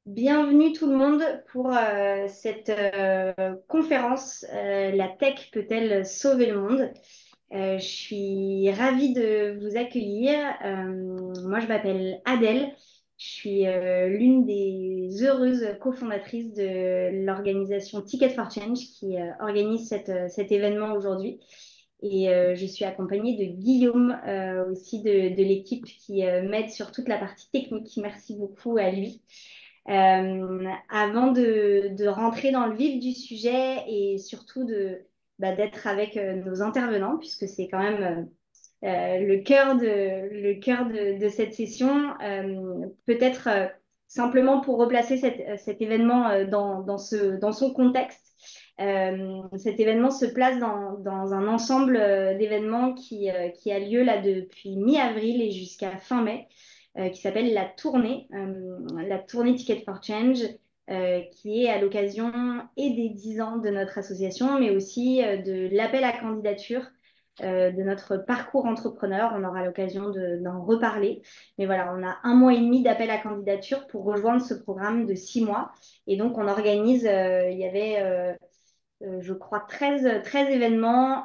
Bienvenue tout le monde pour cette conférence La tech peut-elle sauver le monde? Je suis ravie de vous accueillir. Moi, je m'appelle Adèle. Je suis l'une des heureuses cofondatrices de l'organisation Ticket for Change qui organise cet événement aujourd'hui. Et je suis accompagnée de Guillaume aussi de l'équipe qui m'aide sur toute la partie technique. Merci beaucoup à lui. Avant de rentrer dans le vif du sujet et surtout d'être avec nos intervenants, puisque c'est quand même le cœur de cette session, peut-être simplement pour replacer cet événement dans son contexte. Cet événement se place dans un ensemble d'événements qui a lieu là depuis mi-avril et jusqu'à fin mai qui s'appelle la tournée Ticket for Change, qui est à l'occasion et des 10 ans de notre association, mais aussi de l'appel à candidature de notre parcours entrepreneur. On aura l'occasion d'en reparler. Mais voilà, on a un mois et demi d'appel à candidature pour rejoindre ce programme de 6 mois. Et donc, on organise, il y avait je crois, 13 événements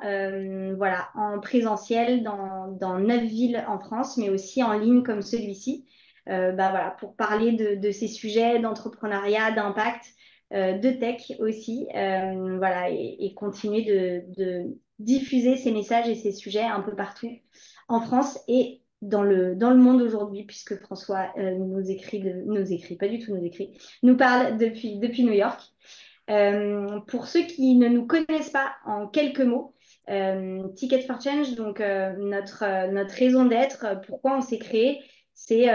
voilà, en présentiel dans 9 villes en France, mais aussi en ligne comme celui-ci, voilà, pour parler de ces sujets d'entrepreneuriat, d'impact, de tech aussi, voilà, et continuer de diffuser ces messages et ces sujets un peu partout en France et dans le monde aujourd'hui, puisque François nous écrit, pas du tout nous écrit, nous parle depuis New York. Pour ceux qui ne nous connaissent pas, en quelques mots, Ticket for Change, donc notre raison d'être, pourquoi on s'est créé, c'est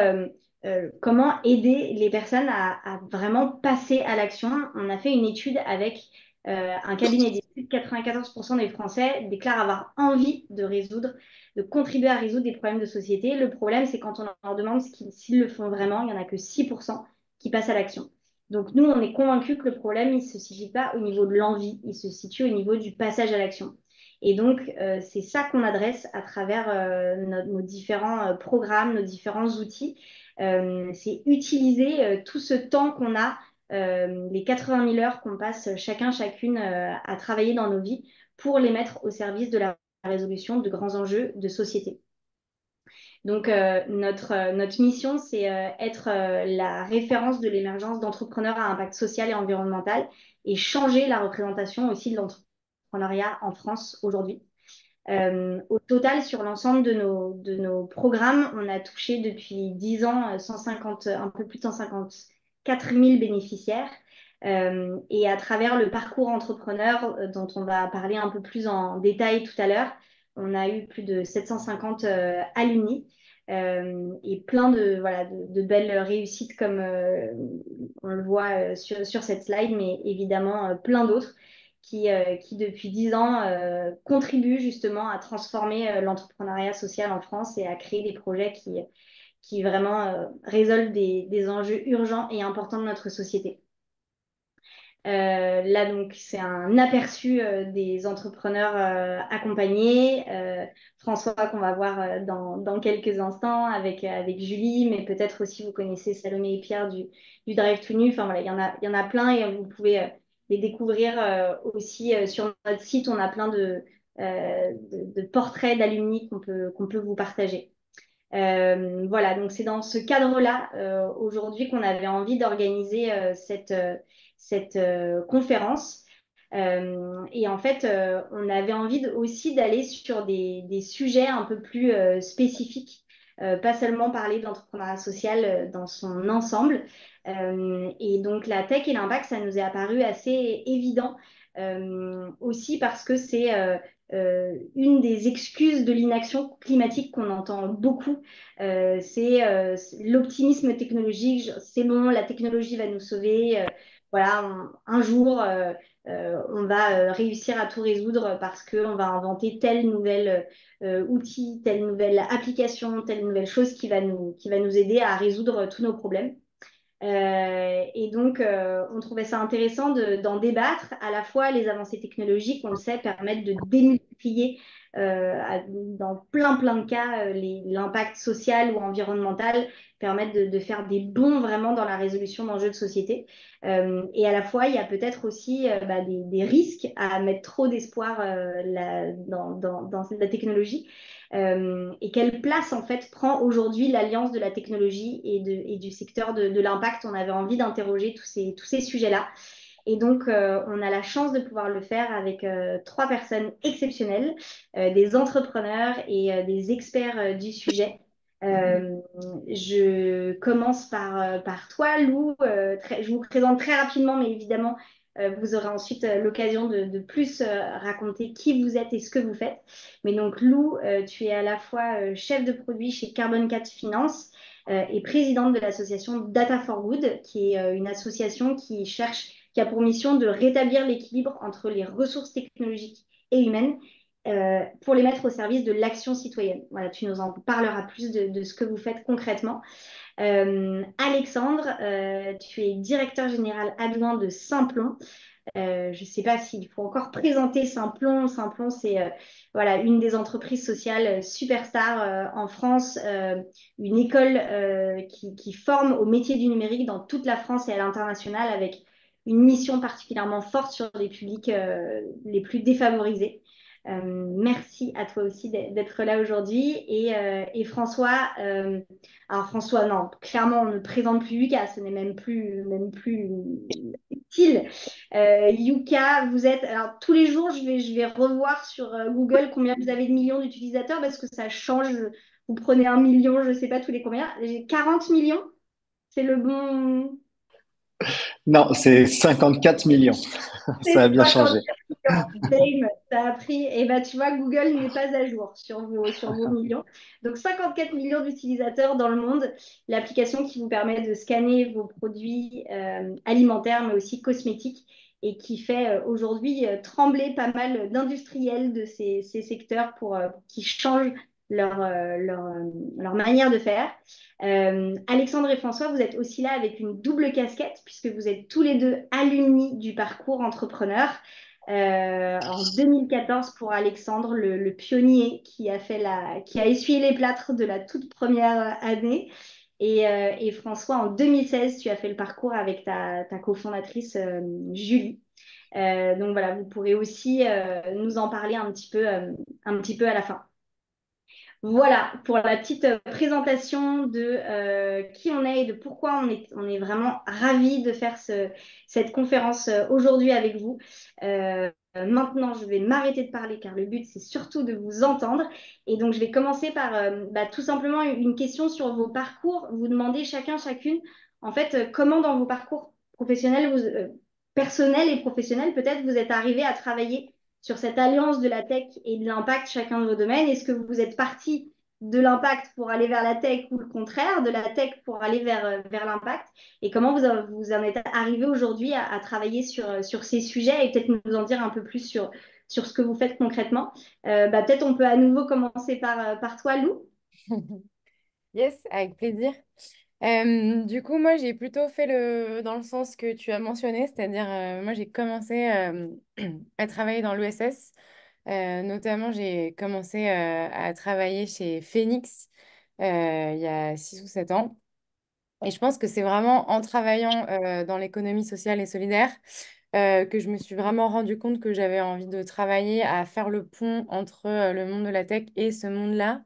comment aider les personnes à vraiment passer à l'action. On a fait une étude avec un cabinet d'études. 94% des Français déclarent avoir envie de contribuer à résoudre des problèmes de société. Le problème, c'est quand on leur demande s'ils le font vraiment, il n'y en a que 6% qui passent à l'action. Donc nous, on est convaincus que le problème, il ne se situe pas au niveau de l'envie, il se situe au niveau du passage à l'action. Et donc, c'est ça qu'on adresse à travers nos différents programmes, nos différents outils. C'est utiliser tout ce temps qu'on a, les 80 000 heures qu'on passe chacune à travailler dans nos vies pour les mettre au service de la résolution de grands enjeux de société. Donc, notre mission, c'est être la référence de l'émergence d'entrepreneurs à impact social et environnemental et changer la représentation aussi de l'entrepreneuriat en France aujourd'hui. Au total, sur l'ensemble de nos programmes, on a touché depuis 10 ans 150, un peu plus de 154 000 bénéficiaires. Et à travers le parcours entrepreneur dont on va parler un peu plus en détail tout à l'heure, on a eu plus de 750 alumni et plein voilà, de belles réussites comme on le voit sur cette slide, mais évidemment plein d'autres qui depuis 10 ans, contribuent justement à transformer l'entrepreneuriat social en France et à créer des projets qui vraiment résolvent des enjeux urgents et importants de notre société. Là, donc, c'est un aperçu des entrepreneurs accompagnés. François, qu'on va voir dans quelques instants avec Julie, mais peut-être aussi vous connaissez Salomé et Pierre du Drive to Nu. Enfin, voilà, il y en a plein et vous pouvez les découvrir aussi sur notre site. On a plein de portraits d'alumni qu'on peut vous partager. Voilà, donc c'est dans ce cadre-là aujourd'hui qu'on avait envie d'organiser cette conférence. Et en fait, on avait envie aussi d'aller sur des sujets un peu plus spécifiques, pas seulement parler d'entrepreneuriat social dans son ensemble. Et donc la tech et l'impact, ça nous est apparu assez évident aussi parce que c'est une des excuses de l'inaction climatique qu'on entend beaucoup, c'est l'optimisme technologique. C'est bon, la technologie va nous sauver. Voilà, un jour, on va réussir à tout résoudre parce qu'on va inventer tel nouvel outil, telle nouvelle application, telle nouvelle chose qui va nous aider à résoudre tous nos problèmes. Et donc, on trouvait ça intéressant d'en débattre. À la fois, les avancées technologiques, on le sait, permettent de démultiplier dans plein de cas, l'impact social ou environnemental permettent de faire des bons vraiment dans la résolution d'enjeux de société. Et à la fois, il y a peut-être aussi des risques à mettre trop d'espoir dans la technologie. Et quelle place en fait prend aujourd'hui l'alliance de la technologie et du secteur de l'impact? On avait envie d'interroger tous ces sujets-là. Et donc, on a la chance de pouvoir le faire avec trois personnes exceptionnelles, des entrepreneurs et des experts du sujet. Euh, je commence par toi, Lou. Je vous présente très rapidement, mais évidemment, vous aurez ensuite l'occasion de plus raconter qui vous êtes et ce que vous faites. Mais donc, Lou, tu es à la fois chef de produit chez Carbon 4 Finance et présidente de l'association Data for Good, qui est une association qui a pour mission de rétablir l'équilibre entre les ressources technologiques et humaines pour les mettre au service de l'action citoyenne. Voilà, tu nous en parleras plus de ce que vous faites concrètement. Alexandre, tu es directeur général adjoint de Simplon. Je ne sais pas s'il faut encore présenter Simplon. Simplon, c'est voilà, une des entreprises sociales superstars en France, une école qui forme au métier du numérique dans toute la France et à l'international avec une mission particulièrement forte sur les publics les plus défavorisés. Merci à toi aussi d'être là aujourd'hui. Et François, alors François, non, clairement, on ne présente plus Lucas, ce n'est même plus utile. Yuka, vous êtes. Alors, tous les jours, je vais revoir sur Google combien vous avez de millions d'utilisateurs parce que ça change. Vous prenez 1 million, je ne sais pas tous les combien. J'ai 40 millions. C'est le bon. Non, c'est 54 millions. Ça a C'est bien changé. 54 millions. Bam, ça a pris. Et bah, tu vois, Google n'est pas à jour sur vos millions. Donc, 54 millions d'utilisateurs dans le monde. L'application qui vous permet de scanner vos produits alimentaires, mais aussi cosmétiques, et qui fait aujourd'hui trembler pas mal d'industriels de ces secteurs pour qu'ils changent leur manière de faire. Alexandre et François, vous êtes aussi là avec une double casquette puisque vous êtes tous les deux alumni du parcours entrepreneur. En 2014 pour Alexandre, le pionnier qui a essuyé les plâtres de la toute première année. Et François, en 2016, tu as fait le parcours avec ta cofondatrice Julie. Donc voilà, vous pourrez aussi nous en parler un petit peu à la fin. Voilà pour la petite présentation de qui on est et de pourquoi on est vraiment ravis de faire cette conférence aujourd'hui avec vous. Maintenant, je vais m'arrêter de parler car le but, c'est surtout de vous entendre. Et donc, je vais commencer par tout simplement une question sur vos parcours. Vous demandez chacun, chacune, en fait, comment dans vos parcours professionnels, personnels et professionnels, peut-être vous êtes arrivé à travailler sur cette alliance de la tech et de l'impact, chacun de vos domaines. Est-ce que vous êtes parti de l'impact pour aller vers la tech ou le contraire, de la tech pour aller vers l'impact? Et comment vous en êtes arrivé aujourd'hui à travailler sur ces sujets et peut-être nous en dire un peu plus sur ce que vous faites concrètement. Peut-être on peut à nouveau commencer par toi, Lou. Yes, avec plaisir. Du coup, moi, j'ai plutôt fait dans le sens que tu as mentionné, c'est-à-dire, moi, j'ai commencé à travailler dans l'ESS. Notamment, j'ai commencé à travailler chez Phoenix il y a 6 ou 7 ans. Et je pense que c'est vraiment en travaillant dans l'économie sociale et solidaire que je me suis vraiment rendu compte que j'avais envie de travailler à faire le pont entre le monde de la tech et ce monde-là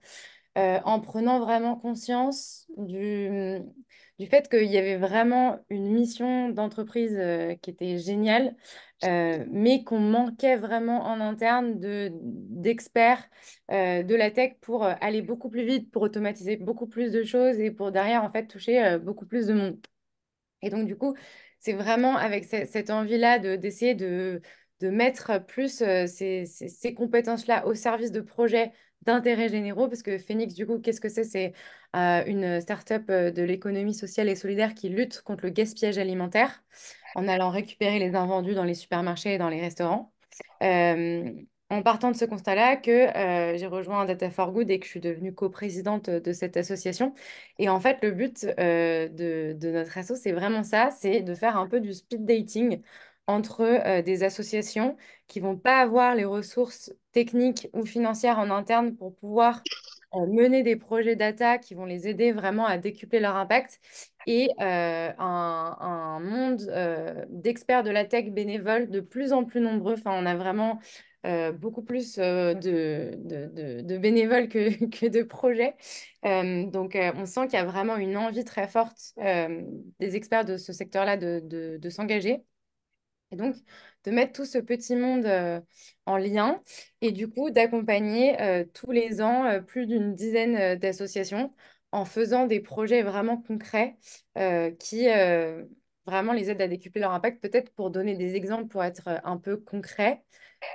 en prenant vraiment conscience du fait qu'il y avait vraiment une mission d'entreprise qui était géniale, mais qu'on manquait vraiment en interne d'experts de la tech pour aller beaucoup plus vite, pour automatiser beaucoup plus de choses et pour derrière, en fait, toucher beaucoup plus de monde. Et donc, du coup, c'est vraiment avec cette envie-là d'essayer de mettre plus ces compétences-là au service de projets d'intérêt généraux, parce que Phoenix, du coup, qu'est-ce que c'est? C'est une start-up de l'économie sociale et solidaire qui lutte contre le gaspillage alimentaire en allant récupérer les invendus dans les supermarchés et dans les restaurants. Euh, En partant de ce constat-là, que j'ai rejoint Data for Good et que je suis devenue coprésidente de cette association. Et en fait, le but de notre asso, c'est vraiment ça, c'est de faire un peu du speed dating entre des associations qui vont pas avoir les ressources techniques ou financières en interne pour pouvoir mener des projets data qui vont les aider vraiment à décupler leur impact et un monde d'experts de la tech bénévoles de plus en plus nombreux. Enfin, on a vraiment beaucoup plus de bénévoles que de projets. Donc, on sent qu'il y a vraiment une envie très forte des experts de ce secteur-là de s'engager. Et donc, de mettre tout ce petit monde en lien et du coup, d'accompagner tous les ans plus d'une dizaine d'associations en faisant des projets vraiment concrets qui vraiment les aident à décupler leur impact. Peut-être pour donner des exemples, pour être un peu concrète,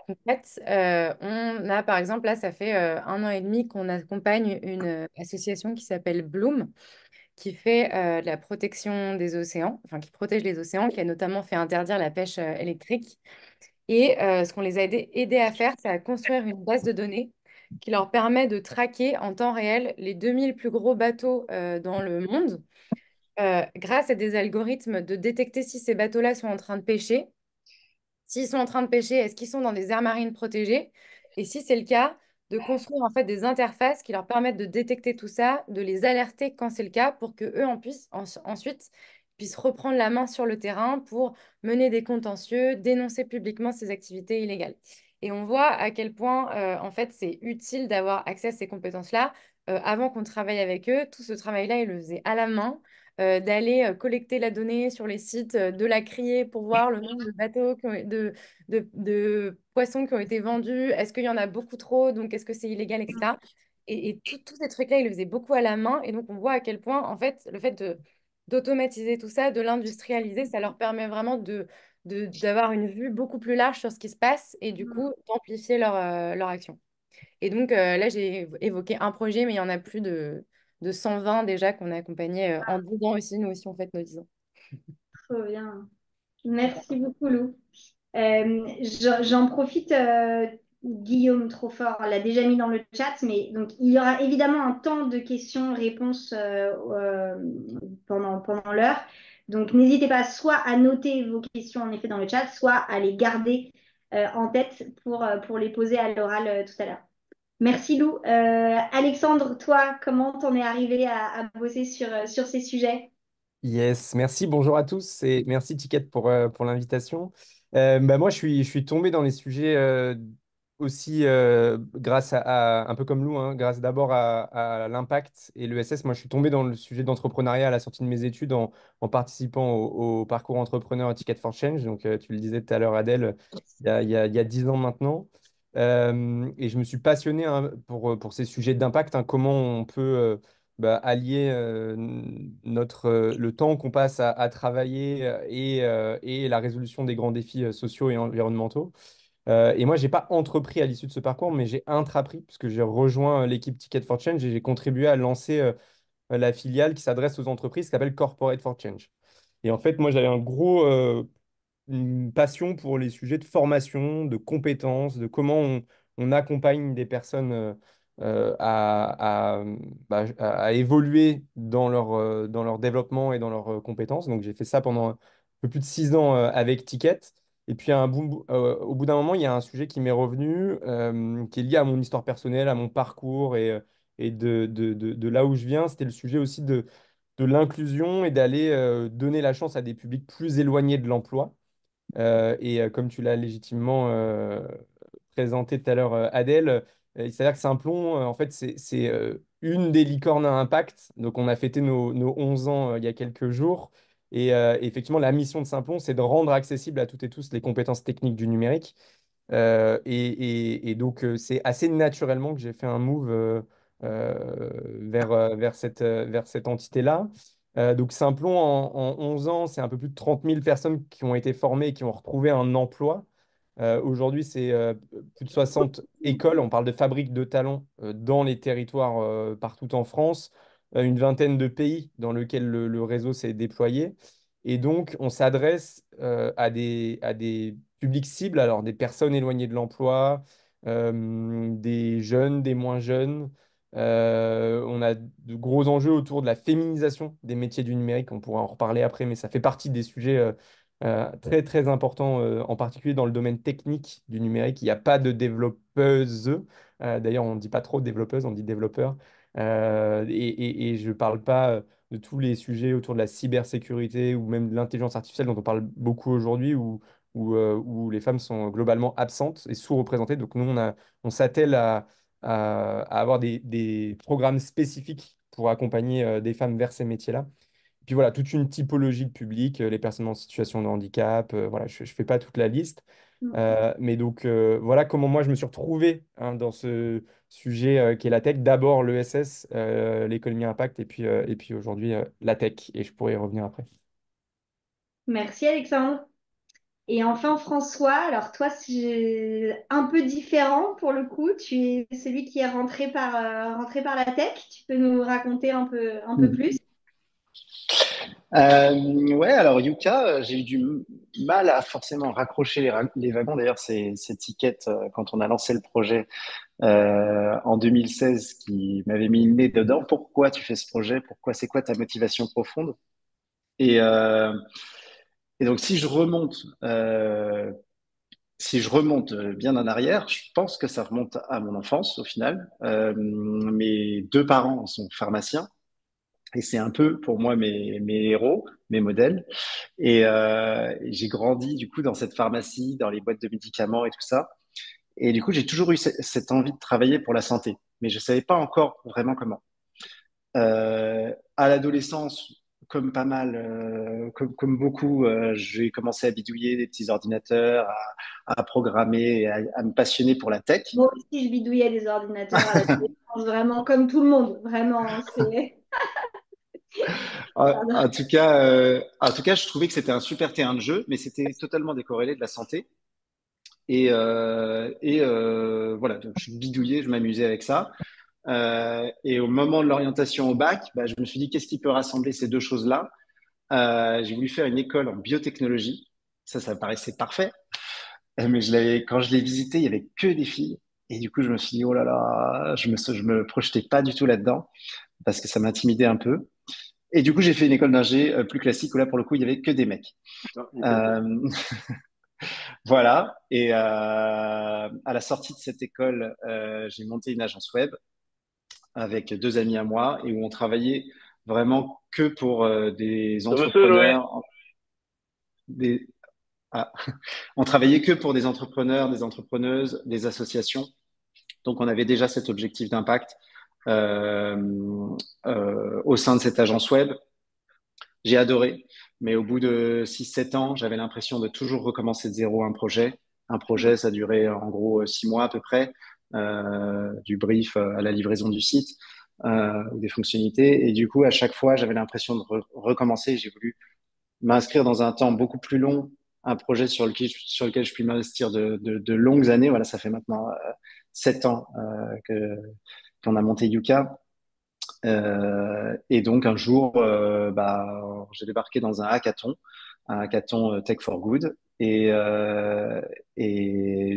on a par exemple, là, ça fait 1 an et demi qu'on accompagne une association qui s'appelle Bloom qui fait de la protection des océans, enfin qui protège les océans, qui a notamment fait interdire la pêche électrique. Et ce qu'on les a aidés à faire, c'est à construire une base de données qui leur permet de traquer en temps réel les 2000 plus gros bateaux dans le monde, grâce à des algorithmes de détecter si ces bateaux-là sont en train de pêcher. S'ils sont en train de pêcher, est-ce qu'ils sont dans des aires marines protégées? Et si c'est le cas, de construire en fait des interfaces qui leur permettent de détecter tout ça, de les alerter quand c'est le cas, pour que eux ensuite puissent reprendre la main sur le terrain pour mener des contentieux, dénoncer publiquement ces activités illégales. Et on voit à quel point en fait c'est utile d'avoir accès à ces compétences-là. Avant qu'on travaille avec eux, tout ce travail-là, ils le faisaient à la main d'aller collecter la donnée sur les sites, de la crier pour voir le nombre de bateaux, de poissons qui ont été vendus, est-ce qu'il y en a beaucoup trop, donc est-ce que c'est illégal, etc. Et tous ces trucs-là, ils le faisaient beaucoup à la main. Et donc, on voit à quel point, en fait, le fait d'automatiser tout ça, de l'industrialiser, ça leur permet vraiment d'avoir une vue beaucoup plus large sur ce qui se passe et du coup, d'amplifier leur action. Et donc, là, j'ai évoqué un projet, mais il y en a plus de 120 déjà qu'on a accompagné en 10 ans aussi. Nous aussi, on fait nos 10 ans. Trop bien. Merci beaucoup, Lou. J'en profite, Guillaume Trofort l'a déjà mis dans le chat, mais donc il y aura évidemment un temps de questions-réponses pendant l'heure. Donc n'hésitez pas soit à noter vos questions en effet dans le chat, soit à les garder en tête pour les poser à l'oral tout à l'heure. Merci Lou. Alexandre, toi, comment t'en es arrivé à bosser sur ces sujets? Yes, merci, bonjour à tous et merci Ticket pour l'invitation. Moi, je suis tombé dans les sujets aussi grâce un peu comme Lou, hein, grâce d'abord à l'impact et l'ESS. Moi, je suis tombé dans le sujet d'entrepreneuriat à la sortie de mes études en participant au parcours entrepreneur à Ticket for Change. Donc, tu le disais tout à l'heure, Adèle, il y a 10 ans maintenant. Et je me suis passionné hein, pour ces sujets d'impact, hein, comment on peut allier le temps qu'on passe à travailler et la résolution des grands défis sociaux et environnementaux. Et moi, j'ai pas entrepris à l'issue de ce parcours, mais j'ai intrapris, puisque j'ai rejoint l'équipe Ticket for Change et j'ai contribué à lancer la filiale qui s'adresse aux entreprises, qui s'appelle Corporate for Change. Et en fait, moi, j'avais une passion pour les sujets de formation, de compétences, de comment on accompagne des personnes à évoluer dans leur développement et dans leurs compétences. Donc, j'ai fait ça pendant un peu plus de 6 ans avec Ticket. Et puis, au bout d'un moment, il y a un sujet qui m'est revenu, qui est lié à mon histoire personnelle, à mon parcours et de là où je viens. C'était le sujet aussi de l'inclusion et d'aller donner la chance à des publics plus éloignés de l'emploi. Comme tu l'as légitimement présenté tout à l'heure, Adèle, il s'avère que Simplon, en fait, c'est une des licornes à impact. Donc, on a fêté nos 11 ans il y a quelques jours. Effectivement, la mission de Simplon, c'est de rendre accessible à toutes et tous les compétences techniques du numérique. Donc, c'est assez naturellement que j'ai fait un move vers cette entité-là. Donc, Simplon, en 11 ans, c'est un peu plus de 30 000 personnes qui ont été formées et qui ont retrouvé un emploi. Aujourd'hui, c'est plus de 60 écoles. On parle de fabriques de talents dans les territoires partout en France, une vingtaine de pays dans lesquels le réseau s'est déployé. Et donc, on s'adresse à des publics cibles, alors des personnes éloignées de l'emploi, des jeunes, des moins jeunes. On a de gros enjeux autour de la féminisation des métiers du numérique. On pourra en reparler après, mais ça fait partie des sujets très très important, en particulier dans le domaine technique du numérique. Il n'y a pas de développeuse. D'ailleurs, on ne dit pas trop développeuse, on dit développeur. Et je ne parle pas de tous les sujets autour de la cybersécurité ou même de l'intelligence artificielle dont on parle beaucoup aujourd'hui, où les femmes sont globalement absentes et sous-représentées. Donc nous, on s'attelle à avoir des programmes spécifiques pour accompagner des femmes vers ces métiers-là. Puis voilà, toute une typologie de public, les personnes en situation de handicap, voilà, je ne fais pas toute la liste. Mais donc, voilà comment moi je me suis retrouvé, hein, dans ce sujet qui est la tech. D'abord l'ESS, l'économie impact, et puis aujourd'hui la tech. Et je pourrais y revenir après. Merci Alexandre. Et enfin François, alors toi c'est un peu différent pour le coup, tu es celui qui est rentré par la tech, tu peux nous raconter un peu plus? Ouais, alors Yuka, j'ai eu du mal à forcément raccrocher les wagons. D'ailleurs, c'est Ticket, quand on a lancé le projet en 2016, qui m'avait mis le nez dedans. Pourquoi tu fais ce projet? Pourquoi? C'est quoi ta motivation profonde? Et, euh, et donc, si je remonte bien en arrière, je pense que ça remonte à mon enfance au final. Mes deux parents sont pharmaciens. Et c'est un peu pour moi mes héros, mes modèles. Et j'ai grandi du coup dans cette pharmacie, dans les boîtes de médicaments et tout ça. Et du coup, j'ai toujours eu cette envie de travailler pour la santé, mais je savais pas encore vraiment comment. À l'adolescence, comme pas mal, comme beaucoup, j'ai commencé à bidouiller des petits ordinateurs, à programmer, à me passionner pour la tech. Moi aussi je bidouillais des ordinateurs à la télévision, vraiment comme tout le monde, vraiment, hein, c'est... En tout cas, je trouvais que c'était un super terrain de jeu, mais c'était totalement décorrélé de la santé. Et voilà, donc je bidouillais, je m'amusais avec ça. Et au moment de l'orientation au bac, bah, je me suis dit, qu'est-ce qui peut rassembler ces deux choses-là? J'ai voulu faire une école en biotechnologie. Ça me paraissait parfait. Mais quand je l'ai visité, il y avait que des filles. Et du coup, je me suis dit, oh là là, je me projetais pas du tout là-dedans parce que ça m'intimidait un peu. Et du coup, j'ai fait une école d'ingé plus classique où là, pour le coup, il y avait que des mecs. Euh, voilà. Et à la sortie de cette école, j'ai monté une agence web avec deux amis à moi et où on travaillait vraiment que pour des Monsieur Loé. entrepreneurs, des, ah, on travaillait que pour des entrepreneurs, des entrepreneuses, des associations. Donc, on avait déjà cet objectif d'impact au sein de cette agence web. J'ai adoré, mais au bout de 6, 7 ans, j'avais l'impression de toujours recommencer de zéro un projet. Un projet, ça durait en gros 6 mois à peu près, du brief à la livraison du site ou des fonctionnalités. Et du coup, à chaque fois, j'avais l'impression de recommencer. J'ai voulu m'inscrire dans un temps beaucoup plus long, un projet sur lequel je puis m'investir de longues années. Voilà, ça fait maintenant 7 ans qu'on a monté Yuka. Et donc un jour, bah, j'ai débarqué dans un hackathon Tech for Good, et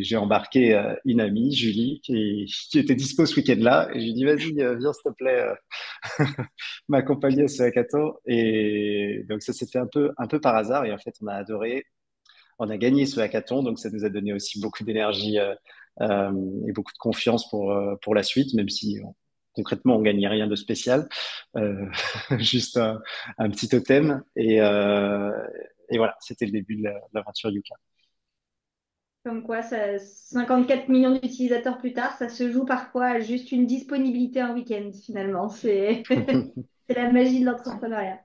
j'ai embarqué une amie, Julie, qui était dispo ce week-end-là, et je lui ai dit, vas-y, viens s'il te plaît, m'accompagner à ce hackathon. Et donc ça s'est fait un peu par hasard, et en fait on a adoré, on a gagné ce hackathon, donc ça nous a donné aussi beaucoup d'énergie euh, et beaucoup de confiance pour la suite, même si concrètement on gagnait rien de spécial, euh, juste un petit totem. Et voilà, c'était le début de l'aventure Yuka. Comme quoi, 54 millions d'utilisateurs plus tard, ça se joue parfois à juste une disponibilité un week-end finalement. C'est c'est la magie de l'entrepreneuriat.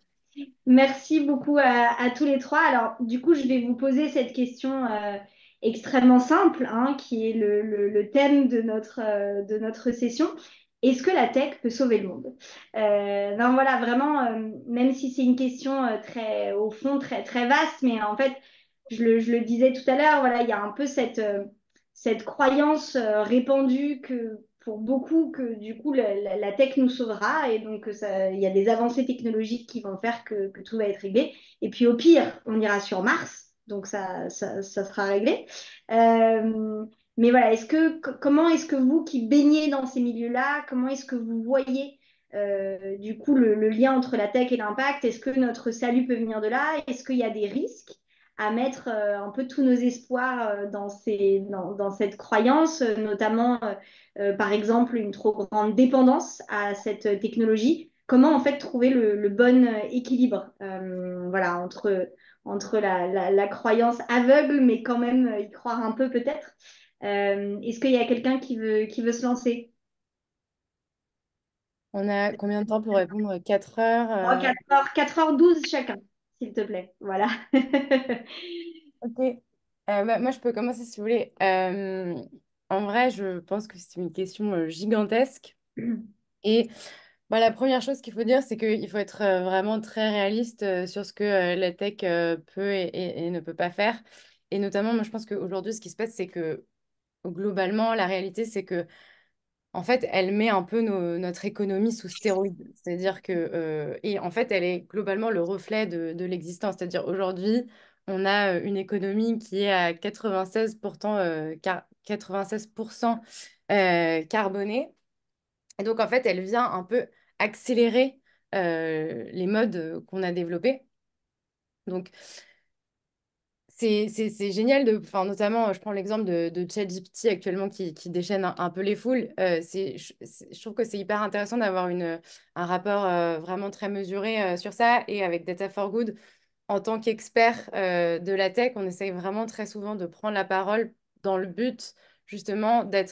Merci beaucoup à tous les trois. Alors, du coup, je vais vous poser cette question extrêmement simple, hein, qui est le thème de notre session. Est-ce que la tech peut sauver le monde? Non, voilà, vraiment, même si c'est une question très, au fond, très, très vaste, mais en fait, je le disais tout à l'heure, voilà, il y a un peu cette croyance répandue que pour beaucoup que du coup la tech nous sauvera et donc ça, il y a des avancées technologiques qui vont faire que tout va être réglé. Et puis au pire, on ira sur Mars, donc ça sera réglé. Euh, mais voilà, comment est-ce que vous qui baignez dans ces milieux-là, comment est-ce que vous voyez du coup le lien entre la tech et l'impact? Est-ce que notre salut peut venir de là? Est-ce qu'il y a des risques à mettre un peu tous nos espoirs dans cette croyance, notamment par exemple une trop grande dépendance à cette technologie. Comment en fait trouver le bon équilibre voilà, entre la croyance aveugle, mais quand même y croire un peu peut-être. Est-ce qu'il y a quelqu'un qui veut se lancer? On a combien de temps pour répondre? 4 heures? Oh, 4h12 chacun, s'il te plaît. Voilà. Ok. Moi, je peux commencer si vous voulez. En vrai, je pense que c'est une question gigantesque. Et bah, la première chose qu'il faut dire, c'est qu'il faut être vraiment très réaliste sur ce que la tech peut et ne peut pas faire. Et notamment, moi, je pense qu'aujourd'hui, ce qui se passe, c'est que globalement, la réalité, c'est que en fait, elle met un peu notre économie sous stéroïdes. C'est-à-dire que, et en fait, elle est globalement le reflet de l'existence. C'est-à-dire aujourd'hui, on a une économie qui est à 96%, 96% carbonée. Et donc, en fait, elle vient un peu accélérer les modes qu'on a développés. Donc, c'est génial enfin, notamment, je prends l'exemple de ChatGPT actuellement qui déchaîne un peu les foules. Je trouve que c'est hyper intéressant d'avoir un rapport vraiment très mesuré sur ça. Et avec Data for Good, en tant qu'expert de la tech, on essaye vraiment très souvent de prendre la parole dans le but justement de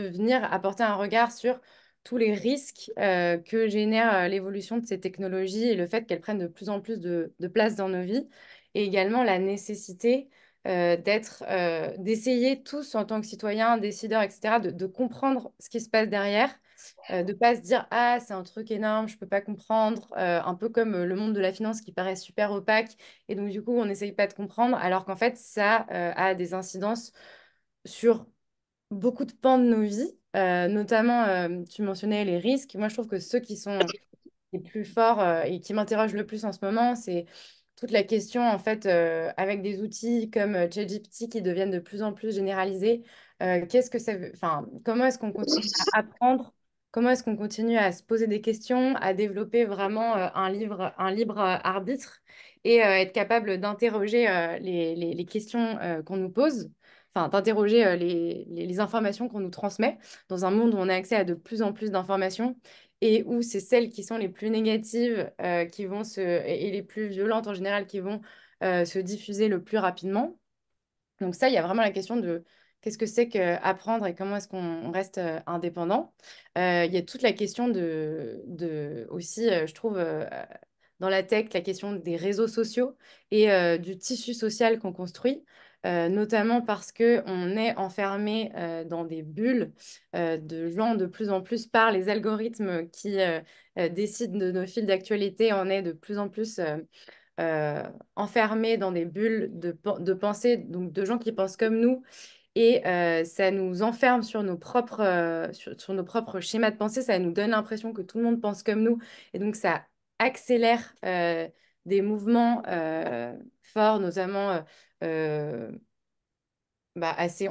venir apporter un regard sur tous les risques que génère l'évolution de ces technologies et le fait qu'elles prennent de plus en plus de place dans nos vies, et également la nécessité d'essayer tous en tant que citoyens, décideurs, etc., de comprendre ce qui se passe derrière, de pas se dire, ah, c'est un truc énorme, je peux pas comprendre, un peu comme le monde de la finance qui paraît super opaque, et donc du coup, on n'essaye pas de comprendre, alors qu'en fait, ça a des incidences sur beaucoup de pans de nos vies, notamment, tu mentionnais les risques. Moi, je trouve que ceux qui sont les plus forts et qui m'interrogent le plus en ce moment, c'est toute la question, en fait, avec des outils comme ChatGPT qui deviennent de plus en plus généralisés. Qu'est-ce que ça veut, enfin, comment est-ce qu'on continue à apprendre? Comment est-ce qu'on continue à se poser des questions, à développer vraiment un libre arbitre et être capable d'interroger les questions qu'on nous pose, enfin, d'interroger les informations qu'on nous transmet dans un monde où on a accès à de plus en plus d'informations et où c'est celles qui sont les plus négatives et les plus violentes en général qui vont se diffuser le plus rapidement. Donc ça, il y a vraiment la question de qu'est-ce que c'est qu'apprendre et comment est-ce qu'on reste indépendant. Il y a toute la question aussi, je trouve, dans la tech, la question des réseaux sociaux et du tissu social qu'on construit, notamment parce qu'on est enfermé dans des bulles de gens de plus en plus par les algorithmes qui décident de nos fils d'actualité. On est de plus en plus euh, enfermés dans des bulles de pensée, donc de gens qui pensent comme nous, et ça nous enferme sur nos propres schémas de pensée, ça nous donne l'impression que tout le monde pense comme nous, et donc ça accélère des mouvements forts, notamment on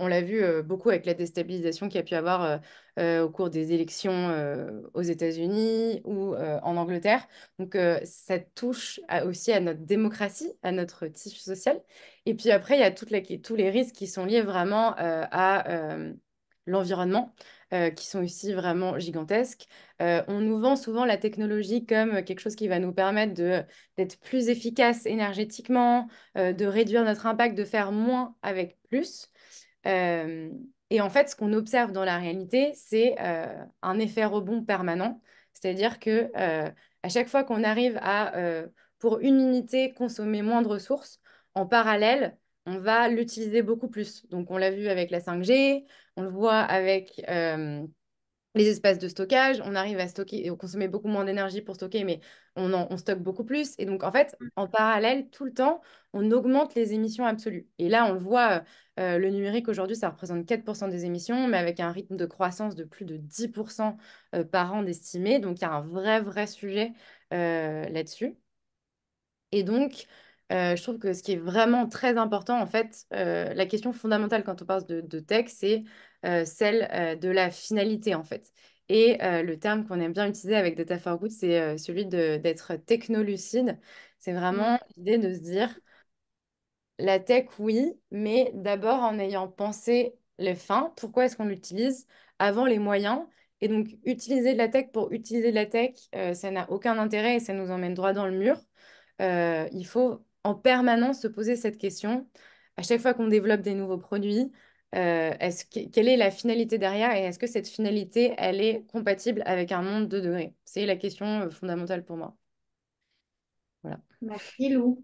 l'a vu beaucoup avec la déstabilisation qu'il y a pu avoir au cours des élections aux États-Unis ou en Angleterre. Donc, ça touche aussi à notre démocratie, à notre tissu social. Et puis après, il y a tous les risques qui sont liés vraiment à l'environnement, qui sont aussi vraiment gigantesques. On nous vend souvent la technologie comme quelque chose qui va nous permettre d'être plus efficace énergétiquement, de réduire notre impact, de faire moins avec plus. Euh, et en fait, ce qu'on observe dans la réalité, c'est un effet rebond permanent. C'est-à-dire que à chaque fois qu'on arrive pour une unité, consommer moins de ressources, en parallèle, on va l'utiliser beaucoup plus. Donc, on l'a vu avec la 5G, on le voit avec les espaces de stockage, on arrive à stocker et on consommer beaucoup moins d'énergie pour stocker, mais on stocke beaucoup plus. Et donc, en fait, en parallèle, tout le temps, on augmente les émissions absolues. Et là, on le voit, le numérique aujourd'hui, ça représente 4% des émissions, mais avec un rythme de croissance de plus de 10% par an d'estimé. Donc, il y a un vrai sujet là-dessus. Et donc, je trouve que ce qui est vraiment très important, en fait, la question fondamentale quand on parle de tech, c'est celle de la finalité, en fait. Et le terme qu'on aime bien utiliser avec Data for Good, c'est celui d'être technolucide. C'est Mm. vraiment l'idée de se dire, la tech, oui, mais d'abord en ayant pensé les fins, pourquoi est-ce qu'on l'utilise, avant les moyens. Et donc, utiliser de la tech pour utiliser de la tech, ça n'a aucun intérêt et ça nous emmène droit dans le mur. Il faut en permanence se poser cette question. À chaque fois qu'on développe des nouveaux produits, quelle est la finalité derrière et est-ce que cette finalité, elle est compatible avec un monde de degrés? C'est la question fondamentale pour moi. Voilà. Merci Lou.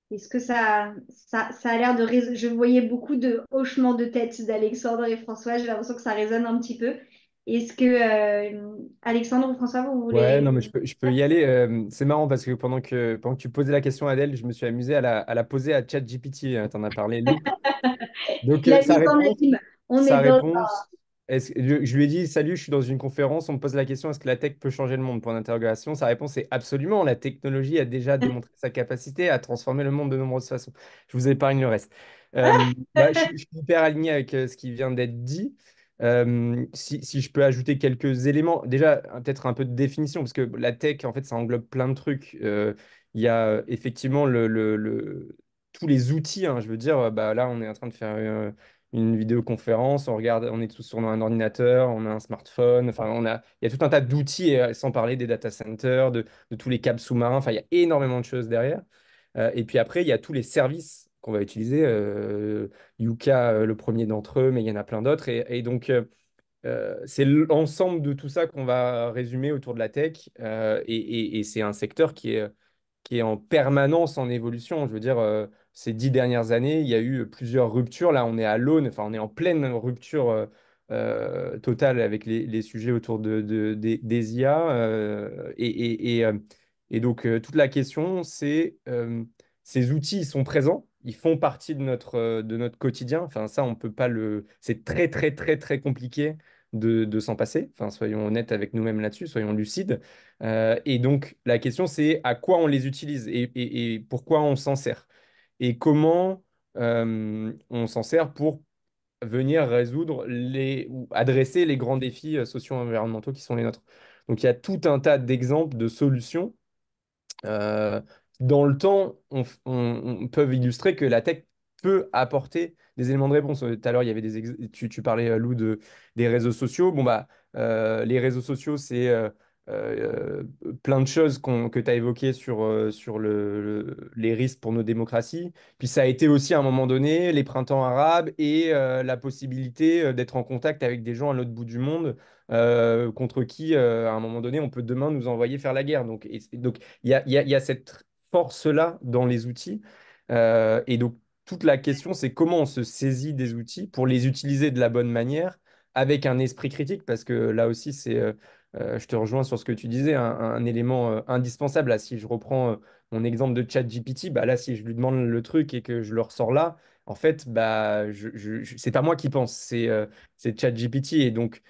Est-ce que ça a l'air de Je voyais beaucoup de hochements de tête d'Alexandre et François. J'ai l'impression que ça résonne un petit peu. Est-ce que Alexandre ou François, vous Ouais, non, voulez... mais je peux y aller. C'est marrant parce que pendant que tu posais la question à Adèle, je me suis amusé à la poser à ChatGPT. Tu en as parlé, Luc. Donc, La sa mise en réponse, abîme. On est sa dans... réponse je lui ai dit, salut, je suis dans une conférence, on me pose la question, est-ce que la tech peut changer le monde? Point d'interrogation. Sa réponse est absolument. La technologie a déjà démontré sa capacité à transformer le monde de nombreuses façons. Je vous épargne le reste. Je suis hyper aligné avec ce qui vient d'être dit. Si je peux ajouter quelques éléments, déjà peut-être un peu de définition, parce que la tech, en fait, ça englobe plein de trucs. Il y a effectivement tous les outils, hein, je veux dire, bah, là, on est en train de faire une vidéoconférence, on regarde, on est tous sur un ordinateur, on a un smartphone, enfin, il y a tout un tas d'outils, sans parler des data centers, de tous les câbles sous-marins, enfin, il y a énormément de choses derrière. Et puis après, il y a tous les services qu'on va utiliser. Yuka, le premier d'entre eux, mais il y en a plein d'autres. Et donc, c'est l'ensemble de tout ça qu'on va résumer autour de la tech. Et c'est un secteur qui est en permanence en évolution. Je veux dire, ces 10 dernières années, il y a eu plusieurs ruptures. Là, on est à l'aune, enfin, on est en pleine rupture totale avec les sujets autour des IA. Et donc, toute la question, c'est ces outils, ils sont présents. Ils font partie de notre quotidien. Enfin, ça, on peut pas le. C'est très, très, très, très compliqué de s'en passer. Enfin, soyons honnêtes avec nous-mêmes là-dessus, soyons lucides. Et donc, la question, c'est à quoi on les utilise et pourquoi on s'en sert. Et comment on s'en sert pour venir résoudre ou adresser les grands défis socio-environnementaux qui sont les nôtres. Donc, il y a tout un tas d'exemples de solutions euh, dans le temps, on peut illustrer que la tech peut apporter des éléments de réponse. Tout à l'heure, il y avait tu parlais, Lou, des réseaux sociaux. Bon, bah, les réseaux sociaux, c'est euh, plein de choses que tu as évoquées sur les risques pour nos démocraties. Puis ça a été aussi à un moment donné les printemps arabes et la possibilité d'être en contact avec des gens à l'autre bout du monde contre qui, à un moment donné, on peut demain nous envoyer faire la guerre. Donc il y a cette force-là dans les outils. Et donc, toute la question, c'est comment on se saisit des outils pour les utiliser de la bonne manière, avec un esprit critique, parce que là aussi, je te rejoins sur ce que tu disais, un élément indispensable. Là, si je reprends mon exemple de ChatGPT, bah là, si je lui demande le truc et que je le ressors là, en fait, bah, c'est pas moi qui pense, c'est ChatGPT. Et donc,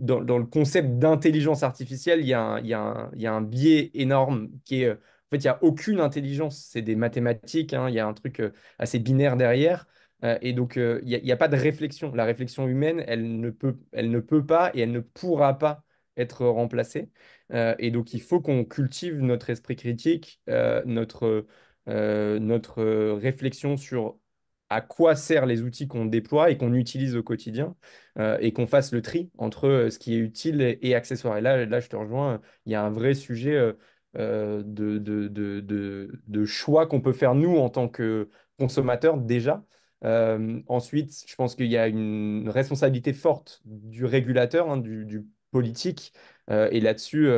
dans le concept d'intelligence artificielle, il y a un biais énorme qui est, en fait, il n'y a aucune intelligence, c'est des mathématiques, hein, il y a un truc assez binaire derrière. Et donc, il n'y a pas de réflexion. La réflexion humaine, elle ne peut pas et elle ne pourra pas être remplacée. Et donc, il faut qu'on cultive notre esprit critique, notre réflexion sur à quoi servent les outils qu'on déploie et qu'on utilise au quotidien et qu'on fasse le tri entre ce qui est utile et accessoire. Et là, je te rejoins, il y a un vrai sujet de choix qu'on peut faire nous en tant que consommateurs déjà. Ensuite, je pense qu'il y a une responsabilité forte du régulateur, hein, du politique. Et là-dessus,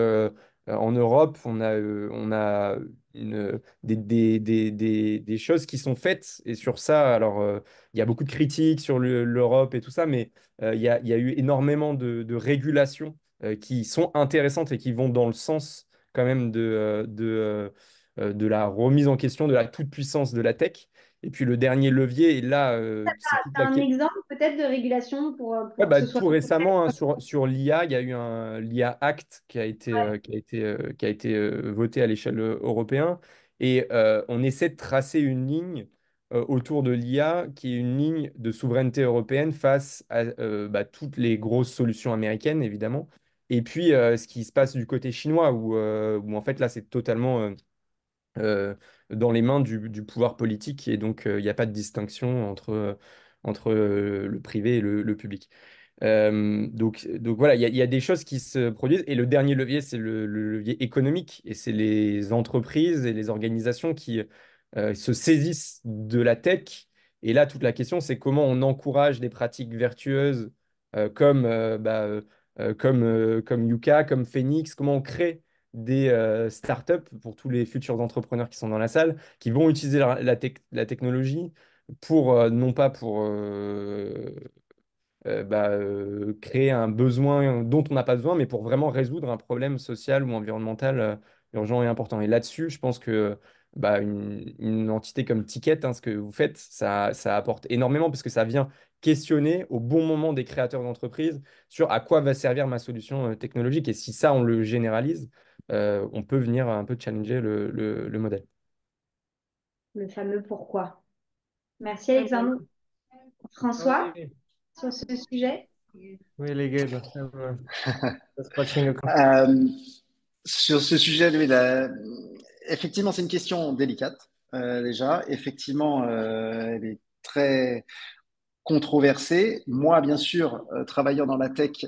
en Europe, on a des choses qui sont faites. Et sur ça, alors, il y a beaucoup de critiques sur l'Europe et tout ça, mais il y a eu énormément de régulations qui sont intéressantes et qui vont dans le sens quand même de la remise en question de la toute-puissance de la tech. Et puis le dernier levier, et là, c'est toute T'as la un question. exemple peut-être de régulation Ouais, pour que bah, ce soit tout concret? récemment, hein, sur l'IA, il y a eu l'IA Act qui a été voté à l'échelle européenne. Et on essaie de tracer une ligne autour de l'IA qui est une ligne de souveraineté européenne face à bah, toutes les grosses solutions américaines, évidemment. Et puis, ce qui se passe du côté chinois, où en fait, là, c'est totalement euh, dans les mains du pouvoir politique et donc il n'y a pas de distinction entre le privé et le public. Donc voilà, il y a des choses qui se produisent et le dernier levier, c'est le levier économique et c'est les entreprises et les organisations qui se saisissent de la tech. Et là, toute la question, c'est comment on encourage des pratiques vertueuses comme Yuka, comme Phoenix, comment on crée des startups pour tous les futurs entrepreneurs qui sont dans la salle, qui vont utiliser la technologie pour, non pas pour créer un besoin dont on n'a pas besoin, mais pour vraiment résoudre un problème social ou environnemental urgent et important. Et là-dessus, je pense que une entité comme Ticket, hein, ce que vous faites, ça apporte énormément parce que ça vient questionner au bon moment des créateurs d'entreprises sur à quoi va servir ma solution technologique. Et si ça, on le généralise, on peut venir un peu challenger le modèle. Le fameux pourquoi. Merci Ah, well, Alexandre. François, okay. sur ce sujet? Really good. Just watching a Euh, sur ce sujet, effectivement, c'est une question délicate déjà. Effectivement, elle est très controversée. Moi, bien sûr, travaillant dans la tech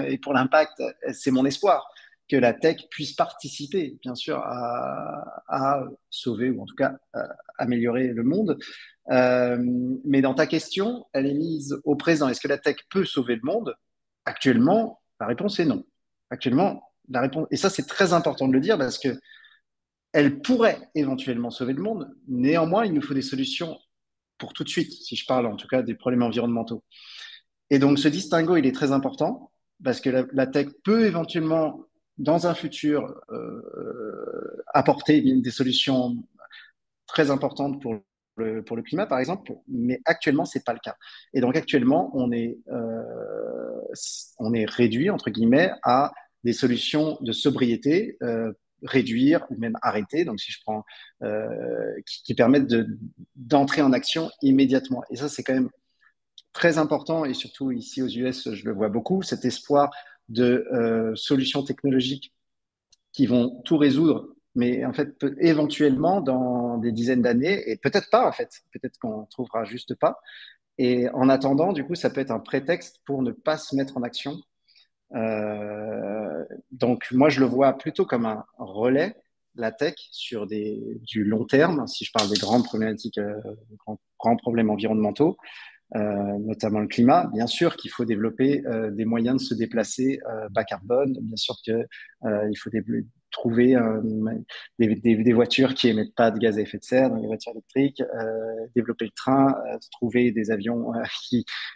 et pour l'impact, c'est mon espoir que la tech puisse participer, bien sûr, à sauver ou en tout cas améliorer le monde. Euh, mais dans ta question, elle est mise au présent. Est-ce que la tech peut sauver le monde? Actuellement, la réponse est non. Actuellement, la réponse, et ça c'est très important de le dire parce que elle pourrait éventuellement sauver le monde. Néanmoins, il nous faut des solutions pour tout de suite, si je parle en tout cas des problèmes environnementaux. Et donc ce distinguo, il est très important parce que la tech peut éventuellement, dans un futur, apporter des solutions très importantes pour le climat, par exemple, mais actuellement, c'est pas le cas. Et donc actuellement, on est réduit, entre guillemets, à des solutions de sobriété, réduire ou même arrêter, donc si je prends, qui permettent d'entrer en action immédiatement. Et ça, c'est quand même très important, et surtout ici aux US, je le vois beaucoup, cet espoir de solutions technologiques qui vont tout résoudre, mais en fait, éventuellement, dans des dizaines d'années, et peut-être pas, en fait, peut-être qu'on ne trouvera juste pas. Et en attendant, du coup, ça peut être un prétexte pour ne pas se mettre en action. Donc, moi, je le vois plutôt comme un relais, la tech, sur du long terme, si je parle des grandes problématiques, grands problèmes environnementaux, notamment le climat. Bien sûr qu'il faut développer des moyens de se déplacer bas carbone. Bien sûr qu'il faut trouver des voitures qui émettent pas de gaz à effet de serre, donc les voitures électriques, développer le train, trouver des avions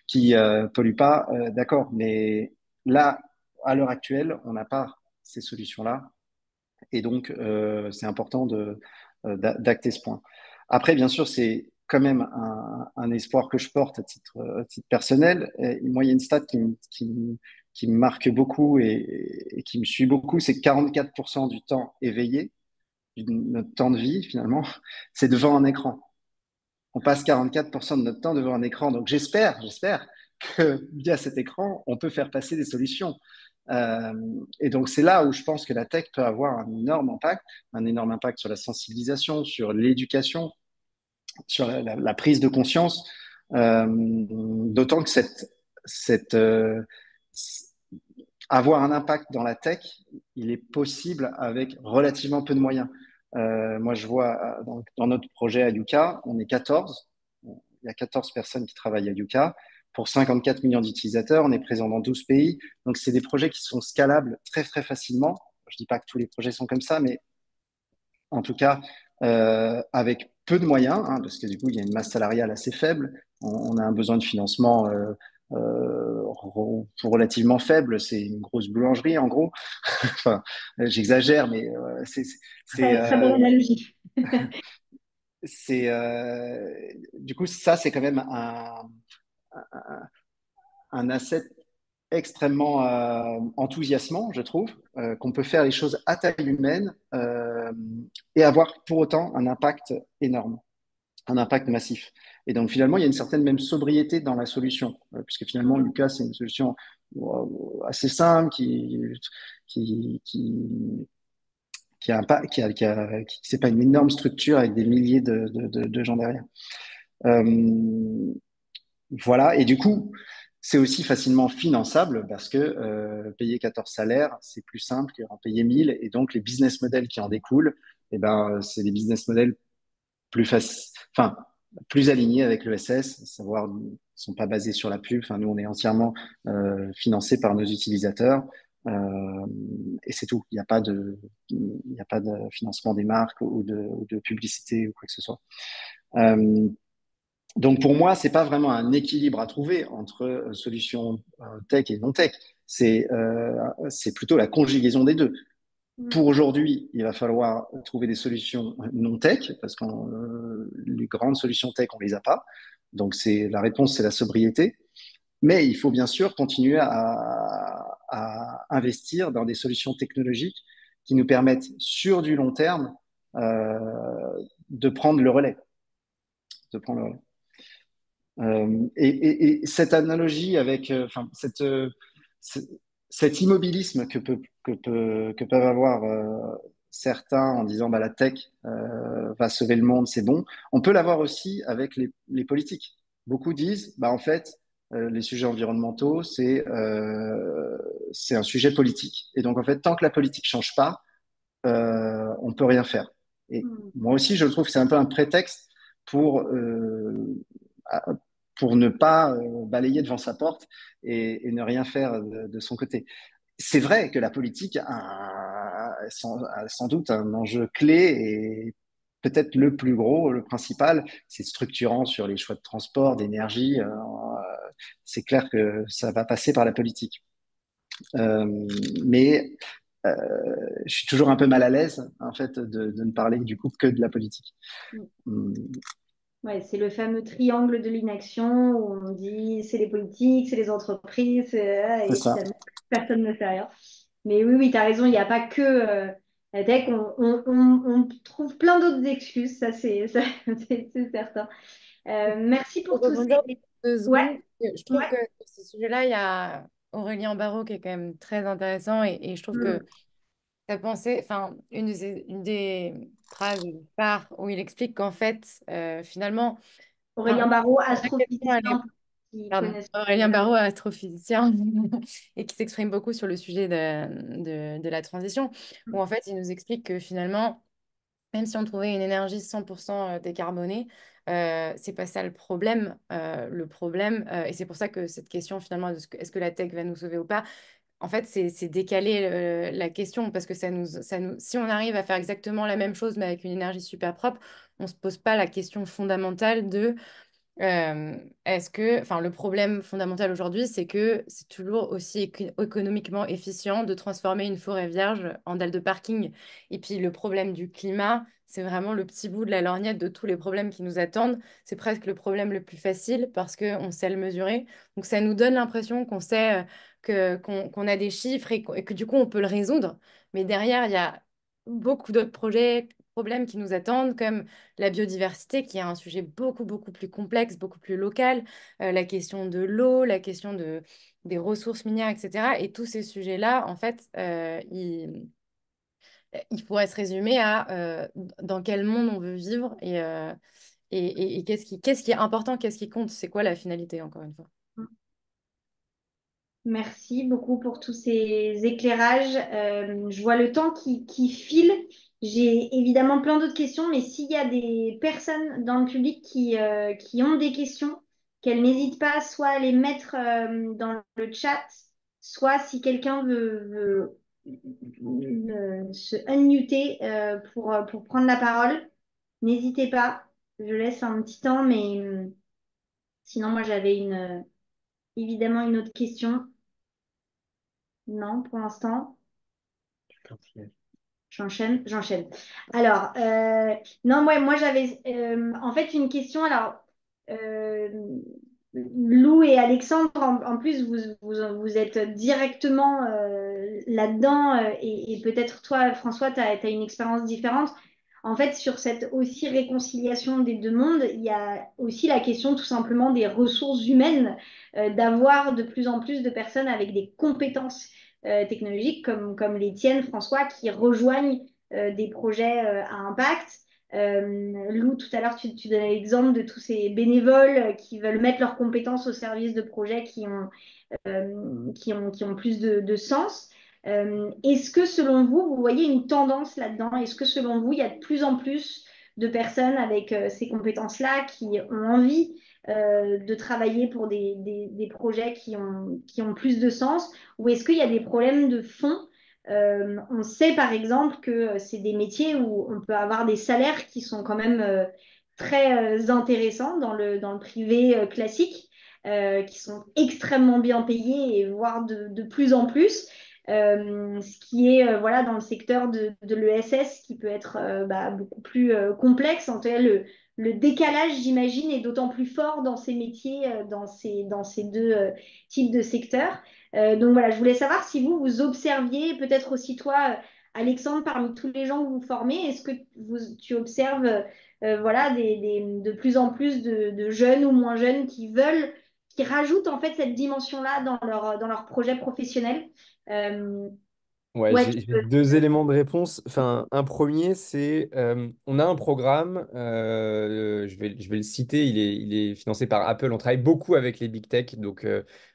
qui polluent pas. D'accord, mais là, à l'heure actuelle, on n'a pas ces solutions-là. Et donc, c'est important d'acter ce point. Après, bien sûr, c'est quand même un espoir que je porte à titre personnel. Et moi, il y a une stat qui me marque beaucoup et qui me suit beaucoup, c'est que 44% du temps éveillé, de notre temps de vie, finalement, c'est devant un écran. On passe 44% de notre temps devant un écran. Donc, j'espère que via cet écran, on peut faire passer des solutions. Euh, et donc, c'est là où je pense que la tech peut avoir un énorme impact sur la sensibilisation, sur l'éducation, sur la prise de conscience. D'autant que cette, avoir un impact dans la tech, il est possible avec relativement peu de moyens. Moi, je vois dans notre projet à Yuka, on est 14. Il y a 14 personnes qui travaillent à Yuka. Pour 54 millions d'utilisateurs, on est présent dans 12 pays. Donc, c'est des projets qui sont scalables très, très facilement. Je dis pas que tous les projets sont comme ça, mais en tout cas, avec peu de moyens, hein, parce que du coup, il y a une masse salariale assez faible. On a un besoin de financement relativement faible. C'est une grosse boulangerie, en gros. Enfin, j'exagère, mais c'est, Très, très bonne analogie. du coup, ça, c'est quand même un asset extrêmement enthousiasmant, je trouve, qu'on peut faire les choses à taille humaine et avoir pour autant un impact énorme, un impact massif. Et donc finalement, il y a une certaine même sobriété dans la solution, puisque finalement, Lucas, c'est une solution assez simple qui c'est pas une énorme structure avec des milliers de gens derrière. Euh, voilà. Et du coup, c'est aussi facilement finançable parce que payer 14 salaires, c'est plus simple qu'en payer 1000. Et donc, les business models qui en découlent, eh ben, c'est des business models enfin, plus alignés avec l'ESS, à savoir, ne sont pas basés sur la pub. Enfin, nous, on est entièrement financé par nos utilisateurs. Et c'est tout. Il n'y a pas de financement des marques ou de publicité ou quoi que ce soit. Euh, donc pour moi, c'est pas vraiment un équilibre à trouver entre solutions tech et non tech. C'est plutôt la conjugaison des deux. Pour aujourd'hui, il va falloir trouver des solutions non tech parce que les grandes solutions tech, on les a pas. Donc c'est la réponse, c'est la sobriété. Mais il faut bien sûr continuer à investir dans des solutions technologiques qui nous permettent sur du long terme euh, de prendre le relais, de prendre le relais. Et cette analogie avec, enfin, cet immobilisme que peuvent avoir certains en disant bah, la tech va sauver le monde, c'est bon, on peut l'avoir aussi avec les politiques. Beaucoup disent, bah, en fait, les sujets environnementaux, c'est un sujet politique. Et donc, en fait, tant que la politique change pas, on peut rien faire. Et moi aussi, je trouve que c'est un peu un prétexte pour, pour ne pas balayer devant sa porte et ne rien faire de son côté. C'est vrai que la politique a sans doute un enjeu clé et peut-être le plus gros, le principal, c'est structurant sur les choix de transport, d'énergie. C'est clair que ça va passer par la politique. Mais euh, je suis toujours un peu mal à l'aise en fait de ne parler du coup que de la politique. Hum, Ouais, c'est le fameux triangle de l'inaction où on dit c'est les politiques, c'est les entreprises, c'est et ça. finalement personne ne fait rien. Mais oui, oui, tu as raison, il n'y a pas que la tech, on trouve plein d'autres excuses, c'est certain. Merci pour Pour tous rebondir ces... 2 secondes, Ouais, je trouve ouais. que sur ce sujet-là, il y a Aurélien Barraud qui est quand même très intéressant et je trouve que Hmm. sa pensée, enfin, une des phrases phares où il explique qu'en fait, finalement, enfin, Aurélien Barraud, la question, elle est astrophysicien, qui pardon, connaissent. Aurélien Barraud, astrophysicien, et qui s'exprime beaucoup sur le sujet de la transition, où en fait, il nous explique que finalement, même si on trouvait une énergie 100% décarbonée, c'est pas ça le problème. Le problème, et c'est pour ça que cette question finalement, est-ce que la tech va nous sauver ou pas, en fait, c'est décaler la question parce que si on arrive à faire exactement la même chose mais avec une énergie super propre, on se pose pas la question fondamentale de enfin, le problème fondamental aujourd'hui, c'est que c'est toujours aussi économiquement efficient de transformer une forêt vierge en dalle de parking. Et puis, le problème du climat, c'est vraiment le petit bout de la lorgnette de tous les problèmes qui nous attendent. C'est presque le problème le plus facile parce qu'on sait le mesurer. Donc, ça nous donne l'impression qu'on sait qu'on a des chiffres et que du coup, on peut le résoudre. Mais derrière, il y a beaucoup d'autres problèmes qui nous attendent, comme la biodiversité, qui est un sujet beaucoup, beaucoup plus complexe, beaucoup plus local, la question de l'eau, la question des ressources minières, etc. Et tous ces sujets-là, en fait, il pourrait se résumer à dans quel monde on veut vivre et qu'est-ce qui est important, qu'est-ce qui compte, c'est quoi la finalité, encore une fois. Merci beaucoup pour tous ces éclairages. Je vois le temps qui file. J'ai évidemment plein d'autres questions, mais s'il y a des personnes dans le public qui ont des questions, qu'elles n'hésitent pas soit à les mettre dans le chat, soit si quelqu'un veut se unmuter pour prendre la parole, n'hésitez pas. Je laisse un petit temps, mais sinon, moi, j'avais évidemment une autre question. Non, pour l'instant. J'enchaîne. Alors, non, moi j'avais en fait une question. Alors, euh, Lou et Alexandre, en plus, vous êtes directement là-dedans et peut-être toi, François, tu as une expérience différente. En fait, sur cette aussi réconciliation des deux mondes, il y a aussi la question tout simplement des ressources humaines, d'avoir de plus en plus de personnes avec des compétences technologiques comme les tiennes, François, qui rejoignent des projets à impact. Lou, tout à l'heure, tu donnais l'exemple de tous ces bénévoles qui veulent mettre leurs compétences au service de projets qui ont plus de sens. Est-ce que selon vous, vous voyez une tendance là-dedans? Est-ce que selon vous, il y a de plus en plus de personnes avec ces compétences-là qui ont envie de travailler pour des projets qui ont plus de sens? Ou est-ce qu'il y a des problèmes de fond? On sait par exemple que c'est des métiers où on peut avoir des salaires qui sont quand même très intéressants dans le privé classique, qui sont extrêmement bien payés et voire de plus en plus. Ce qui est voilà, dans le secteur de l'ESS qui peut être beaucoup plus complexe. En tout cas, le décalage, j'imagine, est d'autant plus fort dans ces métiers, dans ces deux types de secteurs. Donc voilà, je voulais savoir si vous observiez, peut-être aussi toi, Alexandre, parmi tous les gens que vous formez, est-ce que tu observes voilà, de plus en plus de jeunes ou moins jeunes qui rajoutent en fait cette dimension-là dans leur projet professionnel? Euh, Ouais, ouais, j'ai deux éléments de réponse. Enfin, un premier, c'est on a un programme, je vais le citer, il est financé par Apple. On travaille beaucoup avec les big tech, donc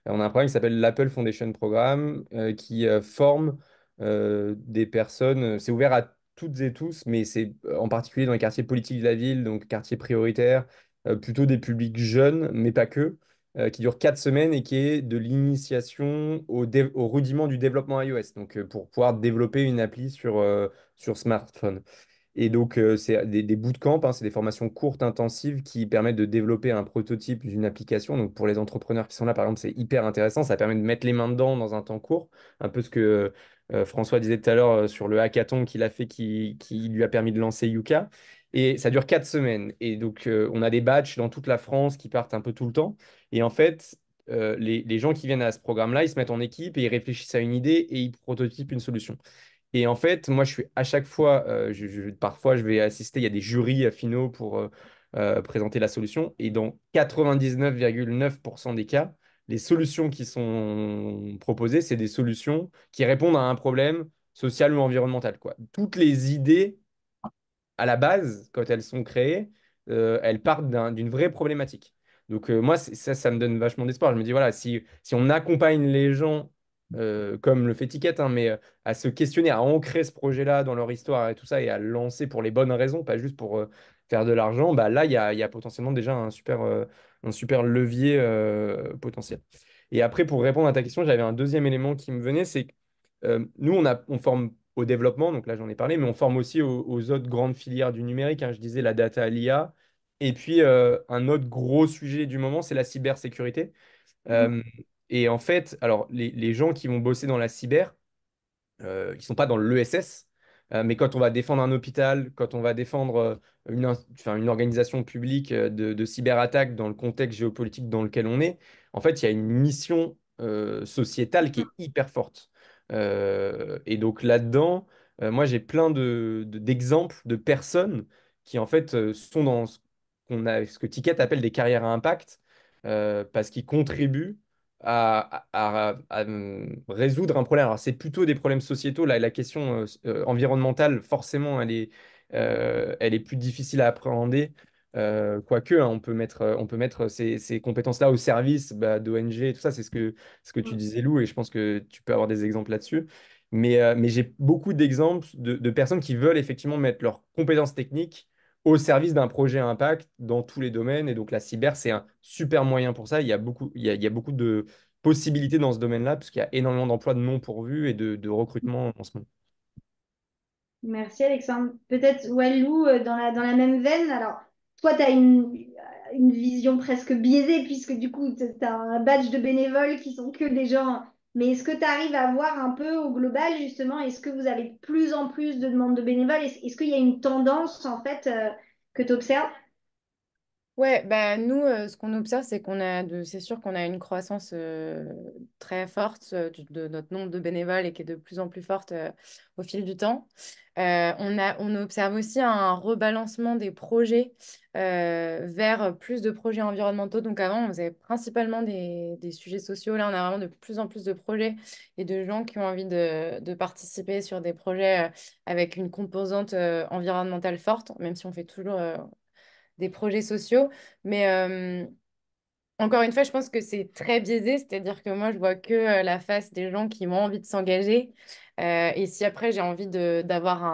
on a un programme qui s'appelle l'Apple Foundation Programme qui forme des personnes. C'est ouvert à toutes et tous, mais c'est en particulier dans les quartiers politiques de la ville, donc quartiers prioritaires, plutôt des publics jeunes, mais pas que qui dure 4 semaines et qui est de l'initiation au rudiment du développement iOS, donc pour pouvoir développer une appli sur smartphone. Et donc, c'est des bootcamps, hein, c'est des formations courtes, intensives qui permettent de développer un prototype d'une application. Donc, pour les entrepreneurs qui sont là, par exemple, c'est hyper intéressant. Ça permet de mettre les mains dedans dans un temps court. Un peu ce que François disait tout à l'heure sur le hackathon qu'il a fait qui lui a permis de lancer Yuka. Et ça dure 4 semaines. Et donc, on a des batchs dans toute la France qui partent un peu tout le temps. Et en fait, les gens qui viennent à ce programme-là, ils se mettent en équipe et ils réfléchissent à une idée et ils prototypent une solution. Et en fait, moi, je suis à chaque fois, parfois, je vais assister, il y a des jurys finaux pour présenter la solution. Et dans 99,9% des cas, les solutions qui sont proposées, c'est des solutions qui répondent à un problème social ou environnemental, quoi. Toutes les idées, à la base, quand elles sont créées, elles partent d'une vraie problématique. Donc moi, ça me donne vachement d'espoir. Je me dis, voilà, si on accompagne les gens, comme le fait Ticket, hein, mais à se questionner, à ancrer ce projet-là dans leur histoire et tout ça, et à le lancer pour les bonnes raisons, pas juste pour faire de l'argent, bah là, il y a potentiellement déjà un super levier potentiel. Et après, pour répondre à ta question, j'avais un deuxième élément qui me venait, c'est que nous, on forme au développement, donc là j'en ai parlé, mais on forme aussi aux autres grandes filières du numérique, hein, je disais la data, l'IA. Et puis un autre gros sujet du moment, c'est la cybersécurité. Euh, et en fait, alors les gens qui vont bosser dans la cyber, ils sont pas dans l'ESS, mais quand on va défendre un hôpital, quand on va défendre une organisation publique de cyberattaque dans le contexte géopolitique dans lequel on est, en fait, il y a une mission sociétale qui est hyper forte. Et donc là-dedans, moi, j'ai plein d'exemples de personnes qui, en fait, sont dans ce que Ticket appelle des carrières à impact, parce qu'ils contribuent à résoudre un problème. Alors, c'est plutôt des problèmes sociétaux. Là, la question environnementale, forcément, elle est plus difficile à appréhender. Quoique, hein, on peut mettre ces compétences-là au service d'ONG, tout ça, c'est ce que tu disais, Lou, et je pense que tu peux avoir des exemples là-dessus. Mais j'ai beaucoup d'exemples de personnes qui veulent effectivement mettre leurs compétences techniques au service d'un projet à impact dans tous les domaines. Et donc la cyber, c'est un super moyen pour ça. Il y a beaucoup de possibilités dans ce domaine-là, parce qu'il y a énormément d'emplois non pourvus et de recrutement en ce moment. merci Alexandre. Peut-être Walou, dans la même veine. Alors, toi, tu as une vision presque biaisée puisque du coup, tu as un badge de bénévoles qui sont que des gens. Mais est-ce que tu arrives à voir un peu au global, justement, est-ce que vous avez de plus en plus de demandes de bénévoles? Est-ce qu'il y a une tendance, en fait, que tu observes? Ouais, bah nous, ce qu'on observe, c'est c'est sûr qu'on a une croissance très forte de notre nombre de bénévoles et qui est de plus en plus forte au fil du temps. On observe aussi un rebalancement des projets vers plus de projets environnementaux. Donc avant, on faisait principalement des sujets sociaux. Là, on a vraiment de plus en plus de projets et de gens qui ont envie de participer sur des projets avec une composante environnementale forte, même si on fait toujours des projets sociaux. Mais encore une fois, je pense que c'est très biaisé, c'est-à-dire que moi, je vois que la face des gens qui ont envie de s'engager. Et si après, j'ai envie d'avoir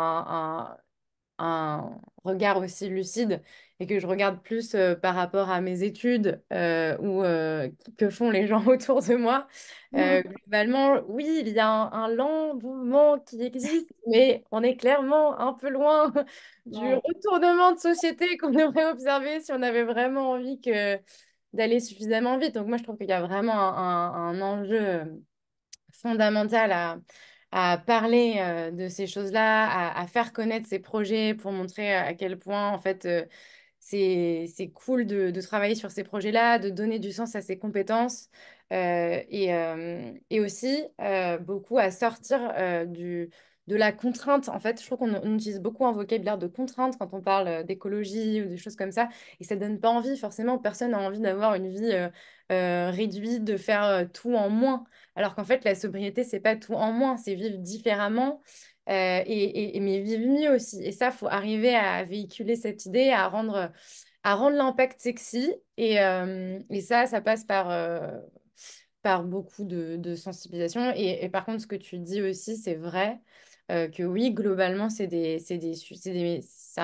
un regard aussi lucide et que je regarde plus par rapport à mes études ou que font les gens autour de moi. Globalement, oui, il y a un lent mouvement qui existe, mais on est clairement un peu loin du Ouais. retournement de société qu'on devrait observer si on avait vraiment envie d'aller suffisamment vite. Donc moi, je trouve qu'il y a vraiment un enjeu fondamentale à parler de ces choses-là, à faire connaître ces projets pour montrer à quel point, en fait, c'est cool de travailler sur ces projets-là, de donner du sens à ces compétences et aussi beaucoup à sortir de la contrainte. En fait, je trouve qu'on utilise beaucoup un vocabulaire de contrainte quand on parle d'écologie ou des choses comme ça et ça donne pas envie. Forcément, personne n'a envie d'avoir une vie réduite, de faire tout en moins. Alors qu'en fait, la sobriété, c'est pas tout en moins, c'est vivre différemment, mais vivre mieux aussi. Et ça, faut arriver à véhiculer cette idée, à rendre l'impact sexy. Et ça passe par beaucoup de sensibilisation. Et par contre, ce que tu dis aussi, c'est vrai que oui, globalement, ça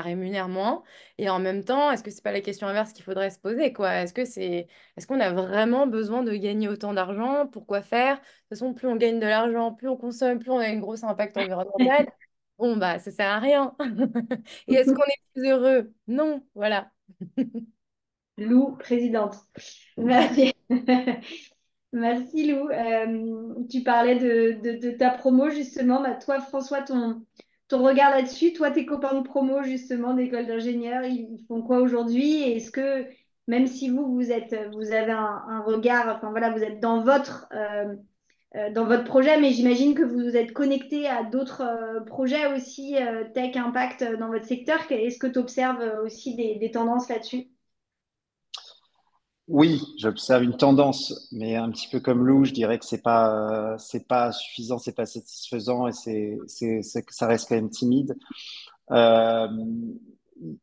rémunère moins. Et en même temps, est-ce que c'est pas la question inverse qu'il faudrait se poser, quoi? Est-ce qu'on a vraiment besoin de gagner autant d'argent? Pourquoi faire? De toute façon, plus on gagne de l'argent, plus on consomme, plus on a un gros impact environnemental. Bon, bah, ça sert à rien. Et est-ce qu'on est plus heureux? Non, voilà. Lou, présidente. Merci. Merci Lou. Tu parlais de ta promo justement. Bah, toi, François, ton regard là-dessus, toi, tes copains de promo justement d'école d'ingénieur, ils font quoi aujourd'hui? Et est-ce que même si vous avez un regard, enfin voilà, vous êtes dans votre projet, mais j'imagine que vous êtes connecté à d'autres projets aussi tech impact dans votre secteur. Est-ce que tu observes aussi des tendances là-dessus? Oui, j'observe une tendance, mais un petit peu comme Lou, je dirais que c'est pas suffisant, c'est pas satisfaisant et ça reste quand même timide. Euh,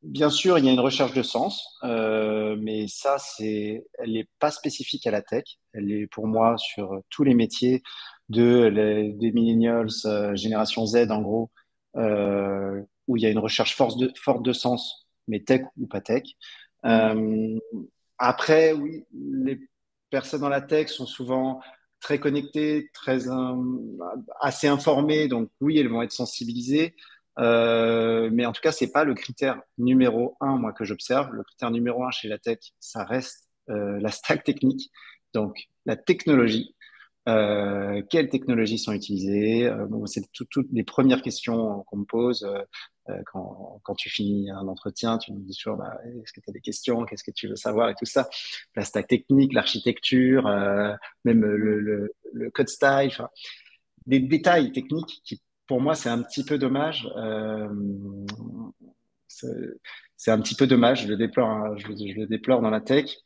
Bien sûr, il y a une recherche de sens, mais ça, elle n'est pas spécifique à la tech. Elle est pour moi sur tous les métiers des millennials, génération Z en gros, où il y a une recherche forte de sens, mais tech ou pas tech. Euh, Après, oui, les personnes dans la tech sont souvent très connectées, assez informées, donc oui, elles vont être sensibilisées. Mais en tout cas, c'est pas le critère numéro un, moi, que j'observe. Le critère numéro un chez la tech, ça reste la stack technique, donc la technologie. Quelles technologies sont utilisées? Bon, c'est toutes les premières questions qu'on me pose quand tu finis un entretien. Tu me dis toujours, bah, est-ce que tu as des questions? Qu'est-ce que tu veux savoir et tout ça. La stack technique, l'architecture, même le code style, enfin, des détails techniques qui, pour moi, c'est un petit peu dommage. C'est c'est un petit peu dommage. Je le déplore, hein, je le déplore dans la tech.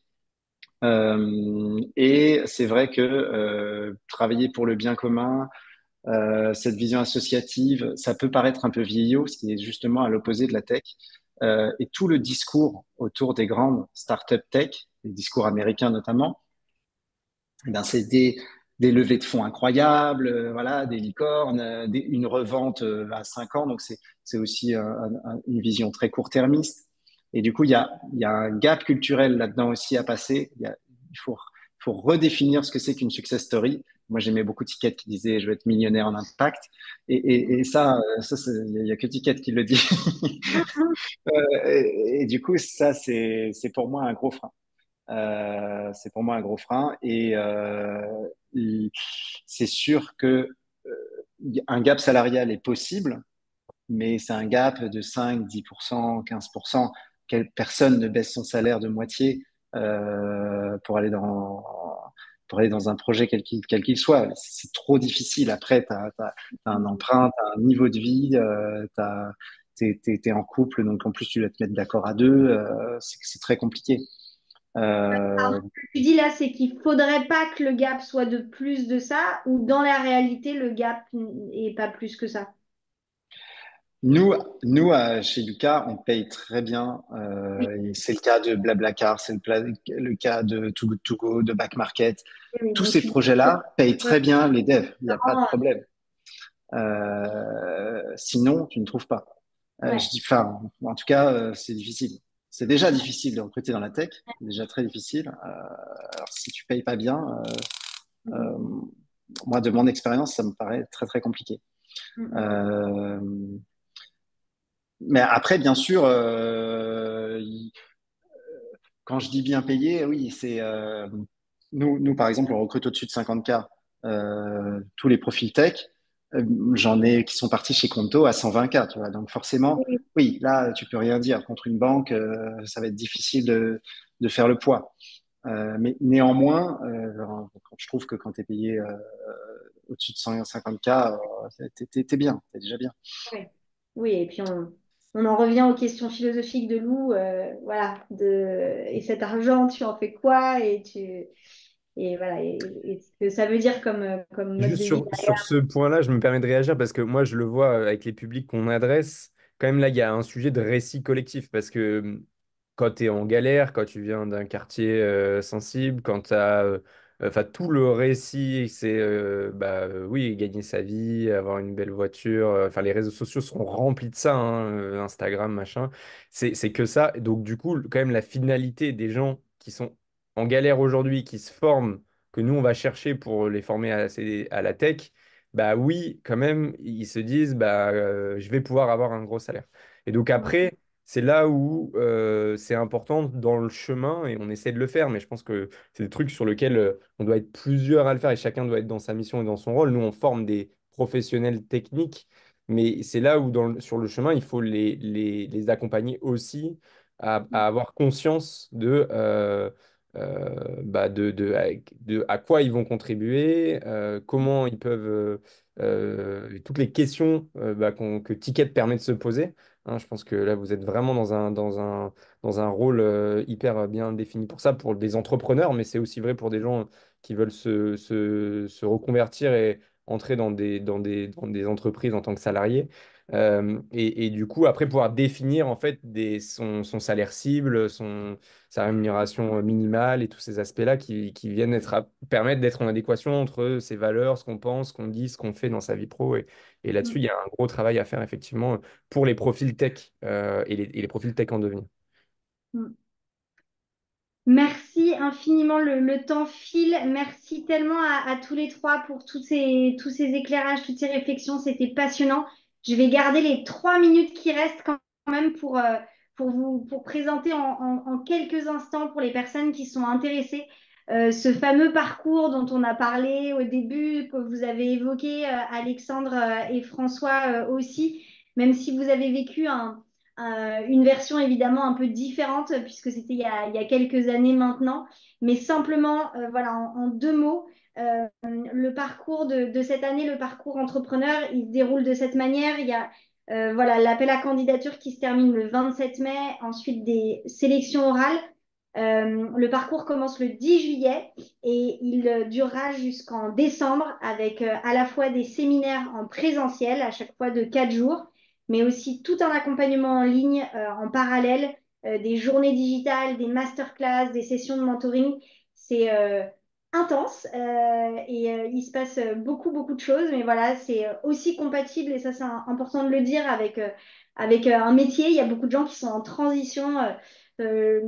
Et c'est vrai que travailler pour le bien commun, cette vision associative, ça peut paraître un peu vieillot, ce qui est justement à l'opposé de la tech. Et tout le discours autour des grandes startups tech, les discours américains notamment, eh ben, c'est des levées de fonds incroyables, voilà, des licornes, une revente à 5 ans. Donc, c'est aussi une vision très court-termiste. Et du coup, il y a un gap culturel là-dedans aussi à passer. Il faut redéfinir ce que c'est qu'une success story. Moi, j'aimais beaucoup Ticket qui disait je veux être millionnaire en impact. Et ça, il y a que Ticket qui le dit. Et du coup, ça, c'est pour moi un gros frein. C'est pour moi un gros frein. Et c'est sûr que un gap salarial est possible, mais c'est un gap de 5, 10%, 15%. personne ne baisse son salaire de moitié pour aller dans un projet quel qu'il soit. C'est trop difficile. Après, tu as un emprunt, tu as un niveau de vie, t'es en couple, donc en plus tu dois te mettre d'accord à deux. C'est très compliqué. Alors, Euh, ce que tu dis là, c'est qu'il faudrait pas que le gap soit de plus de ça, ou dans la réalité, le gap est pas plus que ça. Nous, chez Yuka, on paye très bien. Oui, Et c'est le cas de Blablacar, c'est le cas de Too Good To Go, de Back Market. oui, oui. Tous Donc, ces projets-là payent ouais, très bien les devs. Il n'y a pas de vraiment, problème. Sinon, tu ne trouves pas. Je ouais. dis, enfin, en tout cas, c'est difficile. C'est déjà difficile de recruter dans la tech, c'est déjà très difficile. Alors, si tu payes pas bien, Mhm. euh, moi, de mon expérience, ça me paraît très, très compliqué. Mhm. Euh, mais après, bien sûr, quand je dis bien payé, oui, c'est nous, par exemple, on recrute au-dessus de 50K tous les profils tech. J'en ai qui sont partis chez Conto à 120K, tu vois. Donc forcément, Oui, oui, là, tu peux rien dire contre une banque. Ça va être difficile de faire le poids. Mais néanmoins, je trouve que quand tu es payé au-dessus de 150K, t'es bien, t'es déjà bien. oui. Oui, et puis on en revient aux questions philosophiques de Lou, voilà, et cet argent, tu en fais quoi, et voilà, et ce que ça veut dire comme mode Juste de vie sur derrière. ce point-là, je me permets de réagir parce que moi, je le vois avec les publics qu'on adresse. Quand même, là, il y a un sujet de récit collectif parce que quand tu es en galère, quand tu viens d'un quartier sensible, quand tu as enfin, tout le récit, c'est oui, gagner sa vie, avoir une belle voiture. Enfin, les réseaux sociaux sont remplis de ça, hein, Instagram, machin. C'est que ça. Et donc, du coup, quand même, la finalité des gens qui sont en galère aujourd'hui, qui se forment que nous, on va chercher pour les former à la tech, bah oui, quand même, ils se disent, je vais pouvoir avoir un gros salaire. Et donc après, c'est là où c'est important dans le chemin, et on essaie de le faire, mais je pense que c'est des trucs sur lesquels on doit être plusieurs à le faire, et chacun doit être dans sa mission et dans son rôle. Nous, on forme des professionnels techniques, mais c'est là où sur le chemin, il faut les accompagner aussi à avoir conscience de à quoi ils vont contribuer, comment ils peuvent, toutes les questions que Ticket permet de se poser. Hein, je pense que là, vous êtes vraiment dans un rôle hyper bien défini pour ça, pour des entrepreneurs, mais c'est aussi vrai pour des gens qui veulent se reconvertir et entrer dans des entreprises en tant que salarié. Et du coup, après, pouvoir définir en fait son salaire cible, sa rémunération minimale et tous ces aspects-là qui viennent permettre d'être en adéquation entre ses valeurs, ce qu'on pense, ce qu'on dit, ce qu'on fait dans sa vie pro. Et là-dessus, il y a un gros travail à faire effectivement pour les profils tech et les profils tech en devenir. Merci infiniment, le temps file. Merci tellement à tous les trois pour tous ces éclairages, toutes ces réflexions. C'était passionnant. Je vais garder les 3 minutes qui restent quand même pour présenter en quelques instants pour les personnes qui sont intéressées ce fameux parcours dont on a parlé au début, que vous avez évoqué, Alexandre et François aussi, même si vous avez vécu une version évidemment un peu différente puisque c'était il y a quelques années maintenant, mais simplement, voilà, en 2 mots, le parcours de cette année, le parcours entrepreneur, il se déroule de cette manière. Il y a voilà, l'appel à candidature qui se termine le 27 mai, ensuite des sélections orales. Le parcours commence le 10 juillet et il durera jusqu'en décembre avec à la fois des séminaires en présentiel à chaque fois de 4 jours, mais aussi tout un accompagnement en ligne en parallèle, des journées digitales, des masterclass, des sessions de mentoring. C'est intense et il se passe beaucoup, beaucoup de choses, mais voilà, c'est aussi compatible, et ça c'est important de le dire, avec un métier. Il y a beaucoup de gens qui sont en transition. Euh,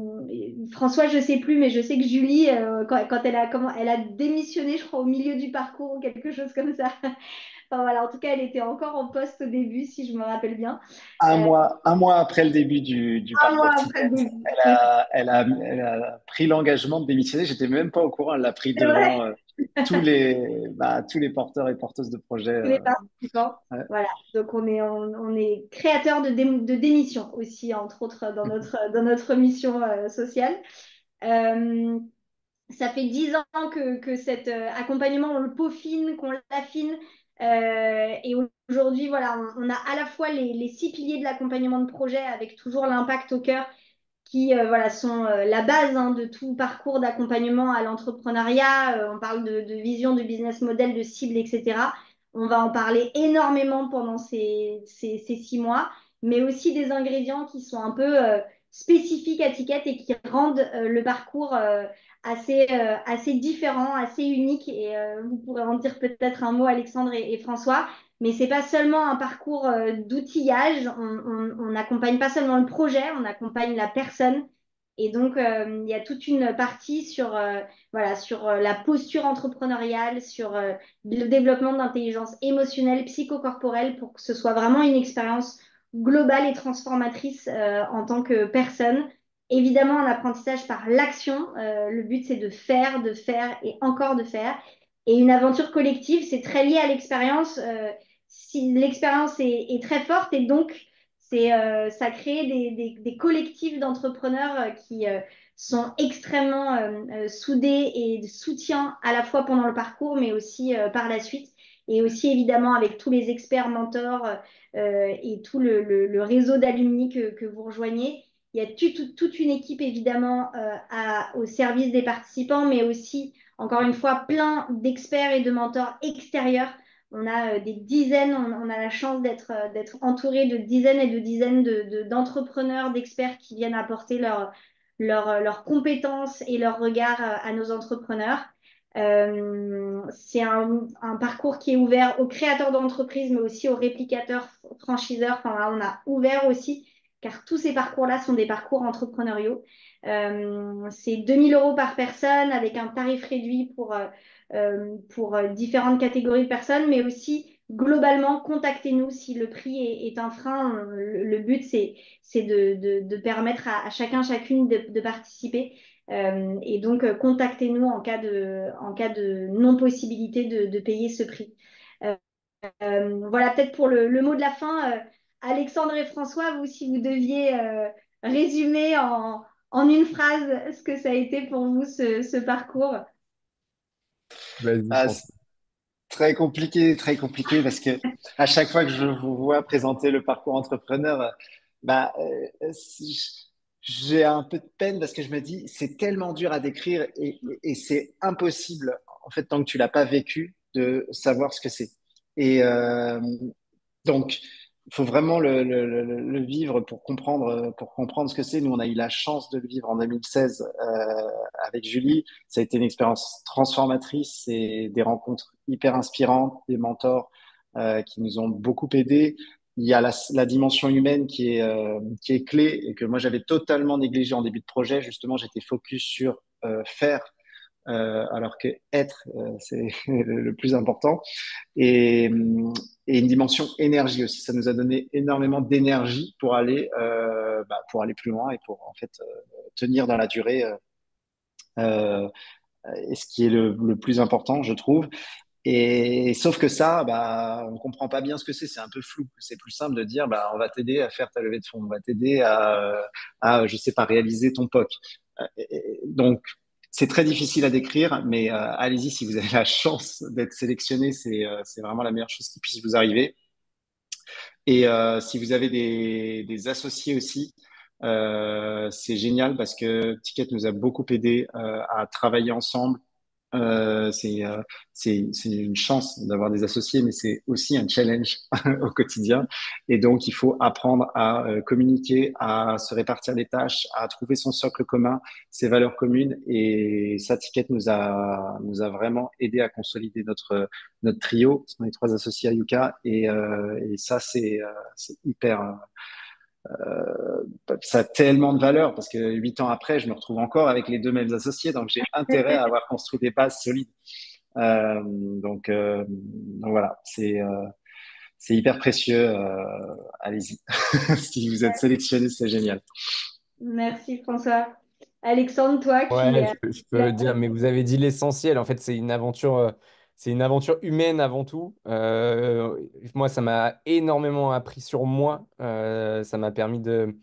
François, je sais plus, mais je sais que Julie, quand elle a démissionné, je crois, au milieu du parcours ou quelque chose comme ça. Enfin, voilà, en tout cas, elle était encore en poste au début, si je me rappelle bien. Euh, Un mois après le début du un mois parcours après le Ticket, début. C'est elle a pris l'engagement de démissionner. J'étais même pas au courant. Elle l'a pris vrai, devant tous les porteurs et porteuses de projets. tous les participants. Ouais. Voilà, donc on est créateur de démission aussi, entre autres, dans notre mission sociale. Euh, Ça fait 10 ans que cet accompagnement, on le peaufine, qu'on l'affine. Et aujourd'hui, voilà, on a à la fois les 6 piliers de l'accompagnement de projet avec toujours l'impact au cœur qui voilà, sont la base de tout parcours d'accompagnement à l'entrepreneuriat. On parle de vision, de business model, de cible, etc. On va en parler énormément pendant ces 6 mois, mais aussi des ingrédients qui sont un peu spécifiques à Ticket et qui rendent le parcours assez différent, assez unique. Et vous pourrez en dire peut-être un mot, Alexandre et François. Mais c'est pas seulement un parcours d'outillage. On n'accompagne pas seulement le projet, on accompagne la personne. Et donc, il y a toute une partie sur, voilà, sur la posture entrepreneuriale, sur le développement d'intelligence émotionnelle, psychocorporelle, pour que ce soit vraiment une expérience globale et transformatrice en tant que personne. Évidemment, un apprentissage par l'action. Le but, c'est de faire et encore de faire. Et une aventure collective, c'est très lié à l'expérience. Si l'expérience est très forte et donc ça crée des collectifs d'entrepreneurs qui sont extrêmement soudés et de soutien à la fois pendant le parcours, mais aussi par la suite. Et aussi évidemment avec tous les experts mentors et tout le réseau d'alumni que vous rejoignez. Il y a toute une équipe évidemment au service des participants, mais aussi, encore une fois, plein d'experts et de mentors extérieurs. On a des dizaines, on a la chance d'être entouré de dizaines et de dizaines d'entrepreneurs, d'experts qui viennent apporter leurs compétences et leur regard à nos entrepreneurs. C'est un parcours qui est ouvert aux créateurs d'entreprises, mais aussi aux réplicateurs, franchiseurs. Enfin, là, on a ouvert aussi, car tous ces parcours-là sont des parcours entrepreneuriaux. C'est 2 000 € par personne avec un tarif réduit pour différentes catégories de personnes, mais aussi globalement, contactez-nous si le prix est un frein. Le but, c'est de permettre à chacun, chacune de participer. Et donc, contactez-nous en cas de non-possibilité de payer ce prix. Euh, voilà, peut-être pour le mot de la fin, Alexandre et François, vous, si vous deviez résumer en une phrase ce que ça a été pour vous, ce parcours. Vas-y, Ah, François. très compliqué parce que à chaque fois que je vous vois présenter le parcours entrepreneur, bah, j'ai un peu de peine parce que je me dis c'est tellement dur à décrire et c'est impossible en fait tant que tu l'as pas vécu de savoir ce que c'est. Et donc il faut vraiment le vivre pour comprendre ce que c'est. Nous on a eu la chance de le vivre en 2016 avec Julie. Ça a été une expérience transformatrice et des rencontres hyper inspirantes, des mentors qui nous ont beaucoup aidés. Il y a la dimension humaine qui est clé et que moi j'avais totalement négligé en début de projet. Justement, j'étais focus sur faire alors que être, c'est le plus important. Et, et une dimension énergie aussi. Ça nous a donné énormément d'énergie pour aller plus loin et pour en fait tenir dans la durée. Euh, et ce qui est le plus important, je trouve. Et sauf que ça, bah, on comprend pas bien ce que c'est. C'est un peu flou. C'est plus simple de dire, bah, on va t'aider à faire ta levée de fonds, on va t'aider je sais pas, réaliser ton POC. Donc, c'est très difficile à décrire, mais allez-y si vous avez la chance d'être sélectionné, c'est vraiment la meilleure chose qui puisse vous arriver. Et si vous avez des associés aussi, c'est génial parce que Ticket nous a beaucoup aidé à travailler ensemble. C'est une chance d'avoir des associés, mais c'est aussi un challenge au quotidien. Et donc, il faut apprendre à communiquer, à se répartir les tâches, à trouver son socle commun, ses valeurs communes. Et ça, Ticket nous a vraiment aidé à consolider notre trio. On est 3 associés à Yuka. Et ça, c'est hyper, ça a tellement de valeur parce que 8 ans après, je me retrouve encore avec les deux mêmes associés, donc j'ai intérêt à avoir construit des bases solides. Donc voilà, c'est hyper précieux. Allez-y. Si vous êtes sélectionné, c'est génial. Merci François. Alexandre, toi qui Ouais, je peux dire, mais vous avez dit l'essentiel. En fait, c'est une aventure humaine avant tout. Moi, ça m'a énormément appris sur moi. Ça m'a permis de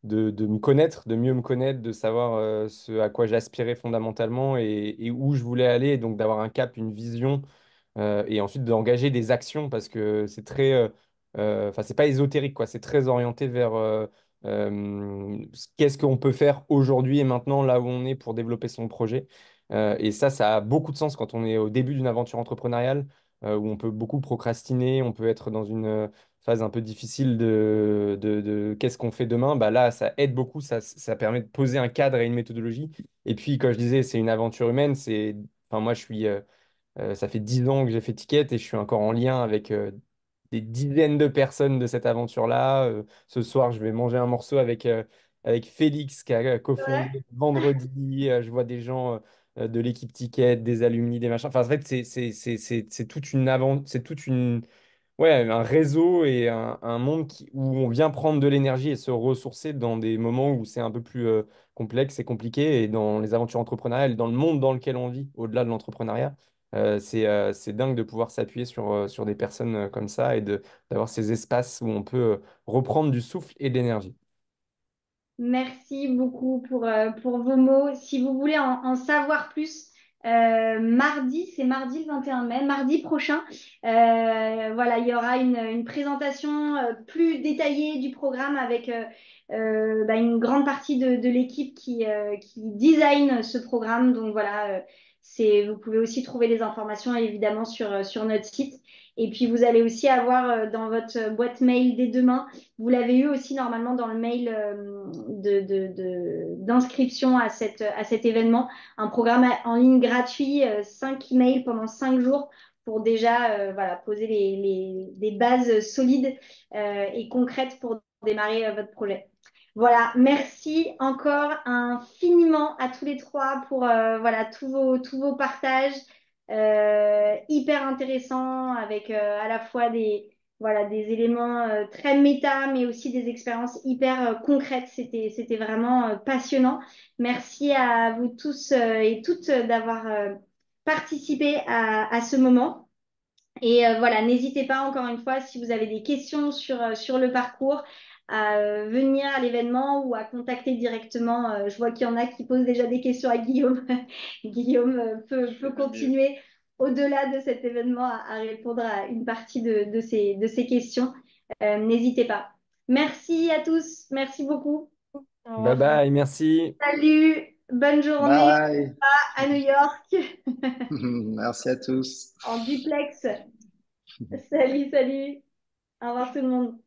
me connaître, de mieux me connaître, de savoir ce à quoi j'aspirais fondamentalement et où je voulais aller, et donc d'avoir un cap, une vision et ensuite d'engager des actions parce que c'est très, enfin c'est pas ésotérique quoi, c'est très orienté vers qu'est-ce qu'on peut faire aujourd'hui et maintenant là où on est pour développer son projet. Et ça a beaucoup de sens quand on est au début d'une aventure entrepreneuriale où on peut beaucoup procrastiner, on peut être dans une phase un peu difficile de qu'est-ce qu'on fait demain. Bah là, ça aide beaucoup, ça permet de poser un cadre et une méthodologie. Et puis, comme je disais, c'est une aventure humaine. Enfin, moi, je suis ça fait 10 ans que j'ai fait Ticket et je suis encore en lien avec des dizaines de personnes de cette aventure-là. Ce soir, je vais manger un morceau avec Félix qui a Ouais. cofondé Vendredi. Je vois des gens de l'équipe Ticket, des alumni, des machins. Enfin, en fait, c'est toute une c'est toute une ouais, un réseau et un monde où on vient prendre de l'énergie et se ressourcer dans des moments où c'est un peu plus complexe et compliqué. Et dans les aventures entrepreneuriales, dans le monde dans lequel on vit, au-delà de l'entrepreneuriat, c'est dingue de pouvoir s'appuyer sur des personnes comme ça et d'avoir ces espaces où on peut reprendre du souffle et de l'énergie. Merci beaucoup pour vos mots. Si vous voulez en savoir plus, c'est mardi le 21 mai, mardi prochain, voilà, il y aura une présentation plus détaillée du programme avec une grande partie de l'équipe qui design ce programme. Donc voilà, vous pouvez aussi trouver les informations évidemment sur notre site. Et puis vous allez aussi avoir dans votre boîte mail dès demain. Vous l'avez eu aussi normalement dans le mail d'inscription à cet événement, un programme en ligne gratuit, 5 emails pendant 5 jours pour déjà voilà, poser des bases solides et concrètes pour démarrer votre projet. Voilà, merci encore infiniment à tous les trois pour voilà, tous vos partages hyper intéressants avec à la fois voilà, des éléments très méta, mais aussi des expériences hyper concrètes. C'était vraiment passionnant. Merci à vous tous et toutes d'avoir participé à ce moment. Et voilà, n'hésitez pas encore une fois, si vous avez des questions sur le parcours, à venir à l'événement ou à contacter directement. Je vois qu'il y en a qui posent déjà des questions à Guillaume. Guillaume peut continuer au-delà de cet événement à répondre à une partie de ces questions. N'hésitez pas. Merci à tous. Merci beaucoup. Au Bye revoir. bye, merci. Salut. Bonne journée Bye. à New York Merci à tous. en duplex. Salut, salut. Au revoir tout le monde.